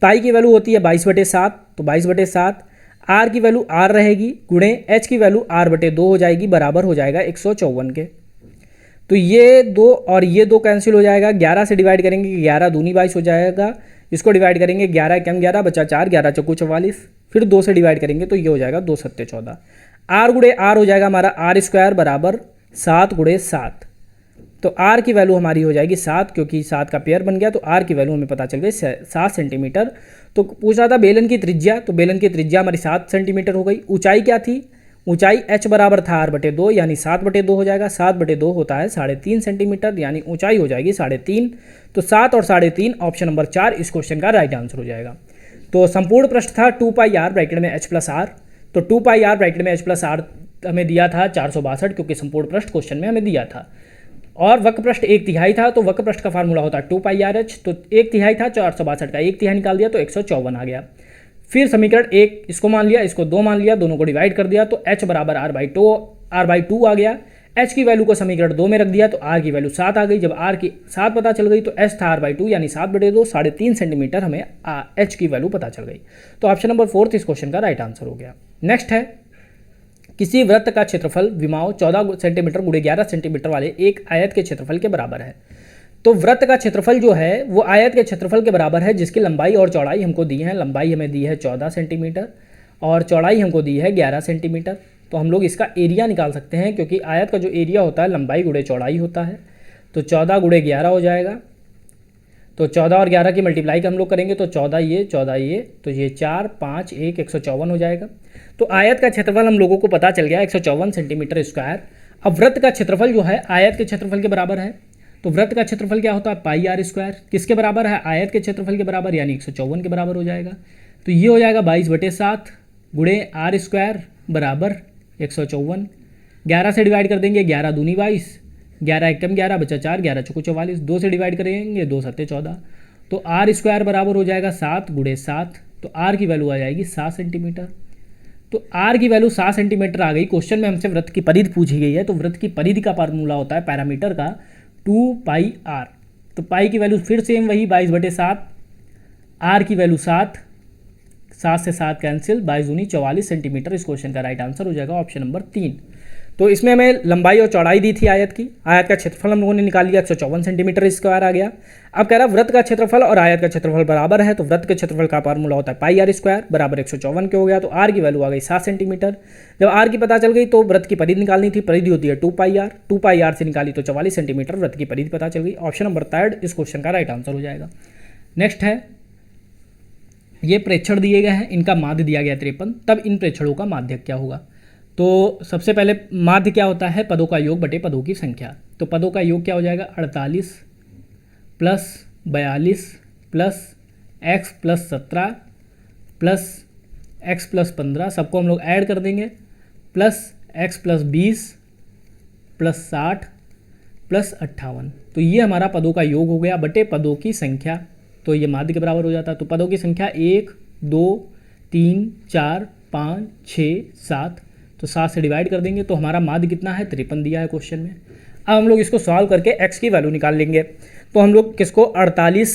पाई की वैल्यू होती है 22/7, तो 22/7 r की वैल्यू r रहेगी, गुणे h की वैल्यू r/2 हो जाएगी, बराबर हो जाएगा 154 के। तो ये 2 और ये 2 कैंसिल हो जाएगा, 11 से डिवाइड करेंगे, 11 × 2 = 22 हो जाएगा। इसको डिवाइड करेंगे, 11 × 1 = 11 बचा 4, 11 × 4 = 44, फिर 2 से डिवाइड करेंगे तो ये हो जाएगा 2 × 7 = 14। r गुणे r हो जाएगा हमारा r² बराबर 7 × 7। तो r की वैल्यू हमारी हो जाएगी 7, क्योंकि 7 का पेयर बन गया, तो r की वैल्यू हमें पता चल गई 7 सेंटीमीटर। तो पूछा था बेलन की त्रिज्या, तो बेलन की त्रिज्या हमारी 7 सेंटीमीटर हो गई। ऊंचाई क्या थी, ऊंचाई h बराबर था r/2, यानी 7/2 हो जाएगा। 7/2 होता है 3.5 सेंटीमीटर, यानी ऊंचाई हो जाएगी 3.5। तो 7 और 3.5 ऑप्शन नंबर 4 इस क्वेश्चन का राइट आंसर हो जाएगा। तो संपूर्ण पृष्ठ था 2πr ब्रैकेट में h + r, तो 2πr ब्रैकेट में h + r हमें दिया था 462, क्योंकि संपूर्ण पृष्ठ क्वेश्चन में हमें दिया था। और वक्र पृष्ठ 1/3 था, तो वक्र पृष्ठ का फार्मूला होता है 2πrh, तो 1/3 था, 462 का 1/3 निकाल दिया तो 154 आ गया। फिर समीकरण 1 इसको मान लिया, इसको 2 मान लिया, दोनों को डिवाइड कर दिया, तो h बराबर r/2 आ गया। h की वैल्यू को समीकरण 2 में रख दिया, तो r की वैल्यू 7 आ गई। जब r की 7 पता चल गई तो h था r/2, यानी 7/2, 3.5 सेंटीमीटर हमें h की वैल्यू पता चल गई। तो ऑप्शन नंबर 4 इस क्वेश्चन का राइट आंसर हो गया। नेक्स्ट है, किसी वृत्त का क्षेत्रफल विमाओं 14 सेंटीमीटर × 11 सेंटीमीटर वाले एक आयत के क्षेत्रफल के बराबर है। तो वृत्त का क्षेत्रफल जो है वो आयत के क्षेत्रफल के बराबर है, जिसकी लंबाई और चौड़ाई हमको दी है। लंबाई हमें दी है 14 सेंटीमीटर और चौड़ाई हमको दी है 11 सेंटीमीटर। तो हम लोग इसका एरिया निकाल सकते हैं, क्योंकि आयत का जो एरिया होता है लंबाई गुणे चौड़ाई होता है। तो 14 × 11 हो जाएगा, तो 14 और 11 की मल्टीप्लाई हम लोग करेंगे तो 14 ये, तो ये 4, 5, 1, 154 हो जाएगा। तो आयत का क्षेत्रफल हम लोगों को पता चल गया 154 सेंटीमीटर स्क्वायर। अब वृत्त का क्षेत्रफल जो है आयत के क्षेत्रफल के बराबर है, तो वृत्त का क्षेत्रफल क्या होता है πr², किसके बराबर है, आयत के क्षेत्रफल के बराबर, यानी 154 के बराबर हो जाएगा। तो ये हो जाएगा 22/7 गुणे r² बराबर 154। 11 से डिवाइड कर देंगे, 11 × 2 = 22, 11 × 1 = 11 बचा 4, 11 × 4 = 44, 2 से डिवाइड करेंगे, 2 × 7 = 14। तो r² बराबर हो जाएगा 7 × 7, तो r की वैल्यू आ जाएगी 7 सेंटीमीटर। तो आर की वैल्यू 7 सेंटीमीटर आ गई। क्वेश्चन में हमसे वृत्त की परिधि पूछी गई है, तो वृत्त की परिधि का फार्मूला होता है पैरामीटर का 2πr। तो पाई की वैल्यू फिर सेम वही 22/7, आर की वैल्यू 7, 7 से 7 कैंसिल, 22 दूनी 44 सेंटीमीटर। इस क्वेश्चन का राइट आंसर हो जाएगा ऑप्शन नंबर 3। तो इसमें हमें लंबाई और चौड़ाई दी थी आयत की, आयत का क्षेत्रफल हम लोगों ने निकाल लिया 154 सेंटीमीटर स्क्वायर आ गया। अब कह रहा है वृत्त का क्षेत्रफल और आयत का क्षेत्रफल बराबर है, तो वृत्त के क्षेत्रफल का फार्मूला होता है पाई आर स्क्वायर बराबर 154 के हो गया। तो आर की वैल्यू आ गई 7 सेंटीमीटर। जब आर की पता चल गई तो वृत्त की परिधि निकालनी थी, परिधि होती है 2πr, 2πr से निकाली तो 44 सेंटीमीटर वृत्त की परिधि पता चल गई। ऑप्शन नंबर 3 इस क्वेश्चन का राइट आंसर हो जाएगा। नेक्स्ट है, ये प्रेक्षण दिए गए हैं, इनका माध्य दिया गया 53, तब इन प्रेक्षणों का माध्य क्या होगा। तो सबसे पहले माध्य क्या होता है, पदों का योग बटे पदों की संख्या। तो पदों का योग क्या हो जाएगा, 48 plus 42 plus x plus 17 plus x plus 15, सबको हम लोग ऐड कर देंगे, plus x plus 20 plus 60 plus 58। तो ये हमारा पदों का योग हो गया बटे पदों की संख्या, तो ये माध्य के बराबर हो जाता है। तो पदों की संख्या 1 2 3 4 5 6 7, तो 7 से डिवाइड कर देंगे तो हमारा माध्य कितना है, 53 दिया है क्वेश्चन में। अब हम लोग इसको सॉल्व करके x की वैल्यू निकाल लेंगे। तो हम लोग किसको 48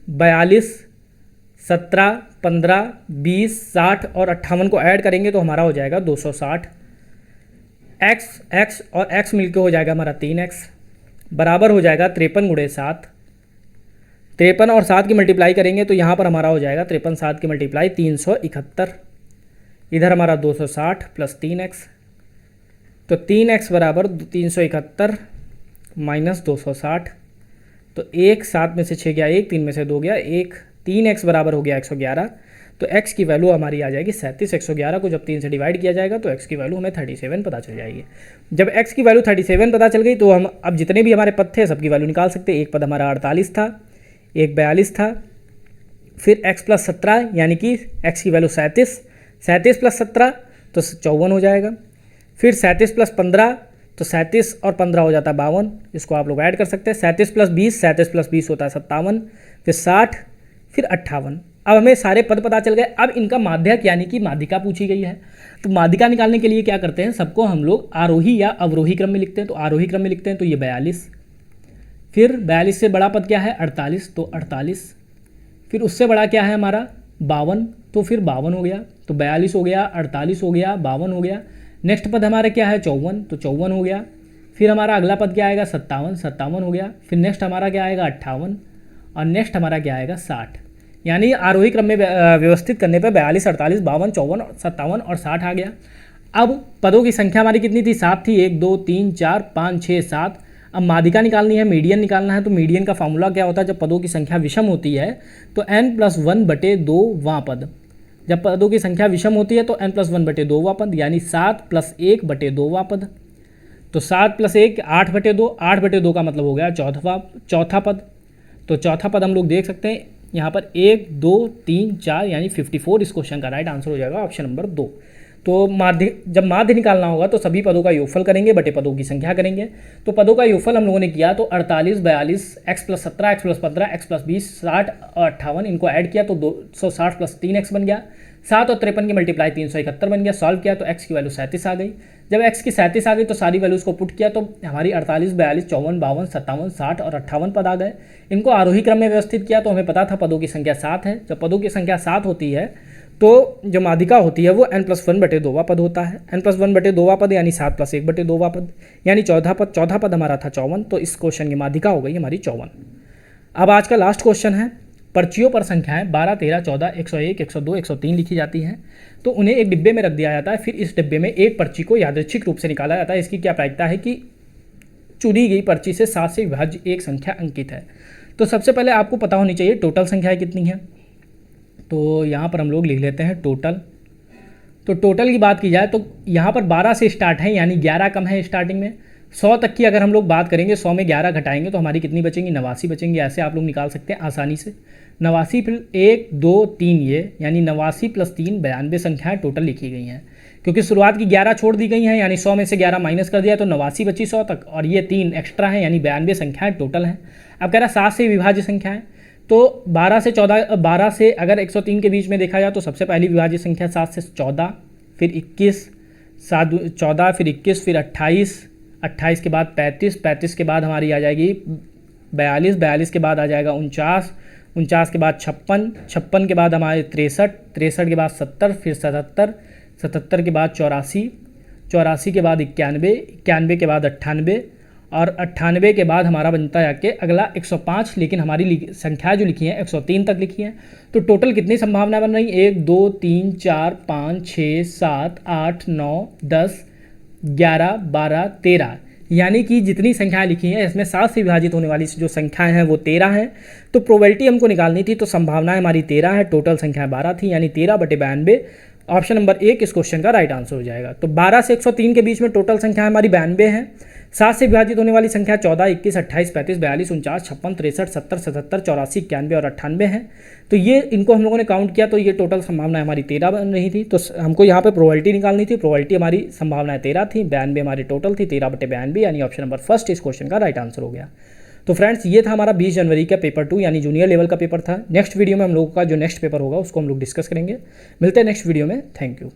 42 17 15 20 60 और 58 को ऐड करेंगे तो हमारा हो जाएगा 260। x और x मिलकर हो जाएगा हमारा 3x बराबर हो जाएगा 53 गुणे 7। 53 और 7 की मल्टीप्लाई करेंगे तो यहाँ पर हमारा हो जाएगा 53 7 की मल्टीप्लाई 371। इधर हमारा 260 प्लस 3x, तो 3x बराबर 371 माइनस 260। तो 1 7 में से 6 गया 1, 3 में से 2 गया 1, 3x बराबर हो गया 111। तो x की वैल्यू हमारी आ जाएगी 37। 111 को जब 3 से डिवाइड किया जाएगा तो x की वैल्यू हमें 37 पता चल जाएगी। जब x की वैल्यू 37 पता चल गई तो हम अब जितने भी हमारे पद थे सबकी वैल्यू निकाल सकते हैं। एक पद हमारा 48 था, एक 42 था, फिर x प्लस 17 यानी कि x की वैल्यू 37, 37 प्लस 17 तो 54 हो जाएगा। फिर 37 प्लस 15 तो 37 और 15 हो जाता है 52, इसको आप लोग ऐड कर सकते हैं। 37 प्लस 20, 37 प्लस 20 होता है 57, फिर 60, फिर 58। अब हमें सारे पद पता चल गए। अब इनका माध्यक यानी कि माध्यिका पूछी गई है। तो माध्यिका निकालने के लिए क्या करते हैं, सबको हम लोग आरोही या अवरोही क्रम में लिखते हैं। तो आरोही क्रम में लिखते हैं तो ये 42, फिर 42 से बड़ा पद क्या है 48, तो 48, फिर उससे बड़ा क्या है हमारा 52, तो फिर 52 हो गया। तो 42 हो गया, 48 हो गया, 52 हो गया। नेक्स्ट पद हमारा क्या है 54, तो 54 हो गया। फिर हमारा अगला पद क्या आएगा 57, 57 हो गया। फिर नेक्स्ट हमारा क्या आएगा 58 और नेक्स्ट हमारा क्या आएगा 60। यानी आरोही क्रम में व्यवस्थित करने पर 42 48 52 54 57 और 60 आ गया। अब पदों की संख्या हमारी कितनी थी, 7 थी। 1 2 3 4 5 6 7। अब माध्यिका निकालनी है, मीडियन निकालना है। तो मीडियन का फॉर्मूला क्या होता है, जब पदों की संख्या विषम होती है तो n+1/2 वां पद। जब पदों की संख्या विषम होती है तो n+1/2 वां पद, यानी 7 + 1/2 वां पद। तो 7 + 1 8/2, 8/2 का मतलब हो गया चौथा पद। तो चौथा पद हम लोग देख सकते हैं यहाँ पर 1 2 3 4 यानी 54। इस क्वेश्चन का राइट आंसर हो जाएगा ऑप्शन नंबर 2। तो जब माध्य निकालना होगा तो सभी पदों का योगफल करेंगे बटे पदों की संख्या करेंगे। तो पदों का योगफल हम लोगों ने किया तो 48 42 x + 17 x + 15 x + 20 60 और 58, इनको ऐड किया तो 260 + 3x बन गया। 7 और 53 की मल्टीप्लाई 371 बन गया। सॉल्व किया तो x की वैल्यू 37 आ गई। जब x की 37 आ गई तो सारी वैल्यूज़ को पुट किया तो हमारी 48 42 54 52 57 60 और 58 पद आ गए। इनको आरोही क्रम में व्यवस्थित किया तो हमें पता था पदों की संख्या 7 है। जब पदों की संख्या 7 होती है तो जो माध्यिका होती है वो n+1/2 वां पद होता है। n+1/2 वां पद यानी 7 + 1/2 वां पद, यानी चौथा पद हमारा था 54। तो इस क्वेश्चन की माध्यिका हो गई हमारी 54। अब आज का लास्ट क्वेश्चन है, पर्चियों पर संख्याएं 12 13 14 101 102 103 लिखी जाती हैं। तो उन्हें एक डिब्बे में रख दिया जाता है। फिर इस डिब्बे में एक पर्ची को यादृच्छिक रूप से निकाला जाता है। इसकी क्या प्रायिकता है कि चुनी गई पर्ची से 7 से विभाज्य एक संख्या अंकित है। तो सबसे पहले आपको पता होनी चाहिए टोटल संख्याएं कितनी हैं। तो यहाँ पर हम लोग लिख लेते हैं टोटल। तो टोटल की बात की जाए तो यहाँ पर 12 से स्टार्ट है, यानी 11 कम है स्टार्टिंग में। 100 तक की अगर हम लोग बात करेंगे, 100 में 11 घटाएंगे तो हमारी कितनी बचेंगी, 89 बचेंगी। ऐसे आप लोग निकाल सकते हैं आसानी से। 89 फिर 1 2 3 ये, यानी 89 + 3 92 संख्याएँ टोटल लिखी गई हैं। क्योंकि शुरुआत की 11 छोड़ दी गई हैं, यानी 100 में से 11 माइनस कर दिया तो 89 बची 100 तक, और ये 3 एक्स्ट्रा हैं यानी 92 संख्याएँ टोटल हैं। अब कह रहा 7 से विभाज्य संख्याएँ, तो 12 से 14, 12 से अगर 103 के बीच में देखा जाए तो सबसे पहली विभाज्य संख्या 7 से 14, फिर 21, 7 14, फिर 21, फिर 28, 28 के बाद 35, 35 के बाद हमारी आ जाएगी 42, 42 के बाद आ जाएगा 49, 49 के बाद 56, 56 के बाद हमारे 63, 63 के बाद 70, फिर 77, 77 के बाद 84, 84 के बाद 91, 91 के बाद 98 और 98 के बाद हमारा बनता है आके अगला 105, लेकिन हमारी संख्या जो लिखी है 103 तक लिखी है। तो टोटल कितनी संभावना बन रही? 1 2 3 4 5 6 7 8 9 10 11 12 13, यानी कि जितनी संख्याएं लिखी हैं इसमें 7 से विभाजित होने वाली जो संख्याएं हैं वो 13 हैं। तो प्रोबेबिलिटी हमको निकालनी थी, तो संभावनाएं हमारी 13 है, टोटल संख्या 12 थी, यानी 13/92 ऑप्शन नंबर 1 इस क्वेश्चन का राइट आंसर हो जाएगा। तो 12 से 103 के बीच में टोटल संख्या हमारी 92 है। 7 से विभाजित होने वाली संख्या 14, 21, 28, 35, 42, 49, 56, 63, 70, 77, 84, 91 और 98 है। तो ये इनको हम लोगों ने काउंट किया तो ये टोटल संभावना हमारी 13 बन रही थी। तो हमको यहाँ पे प्रोबेबिलिटी निकालनी थी, प्रोबेबिलिटी हमारी संभावनाएं 13 थी, 92 हमारी टोटल थी, 13/92, यानी ऑप्शन नंबर फर्स्ट इस क्वेश्चन का राइट आंसर हो गया। तो फ्रेंड्स ये था हमारा 20 जनवरी का पेपर 2 यानी जूनियर लेवल का पेपर था। नेक्स्ट वीडियो में हम लोगों का जो नेक्स्ट पेपर होगा उसको हम लोग डिस्कस करेंगे। मिलते हैं नेक्स्ट वीडियो में। Thank you.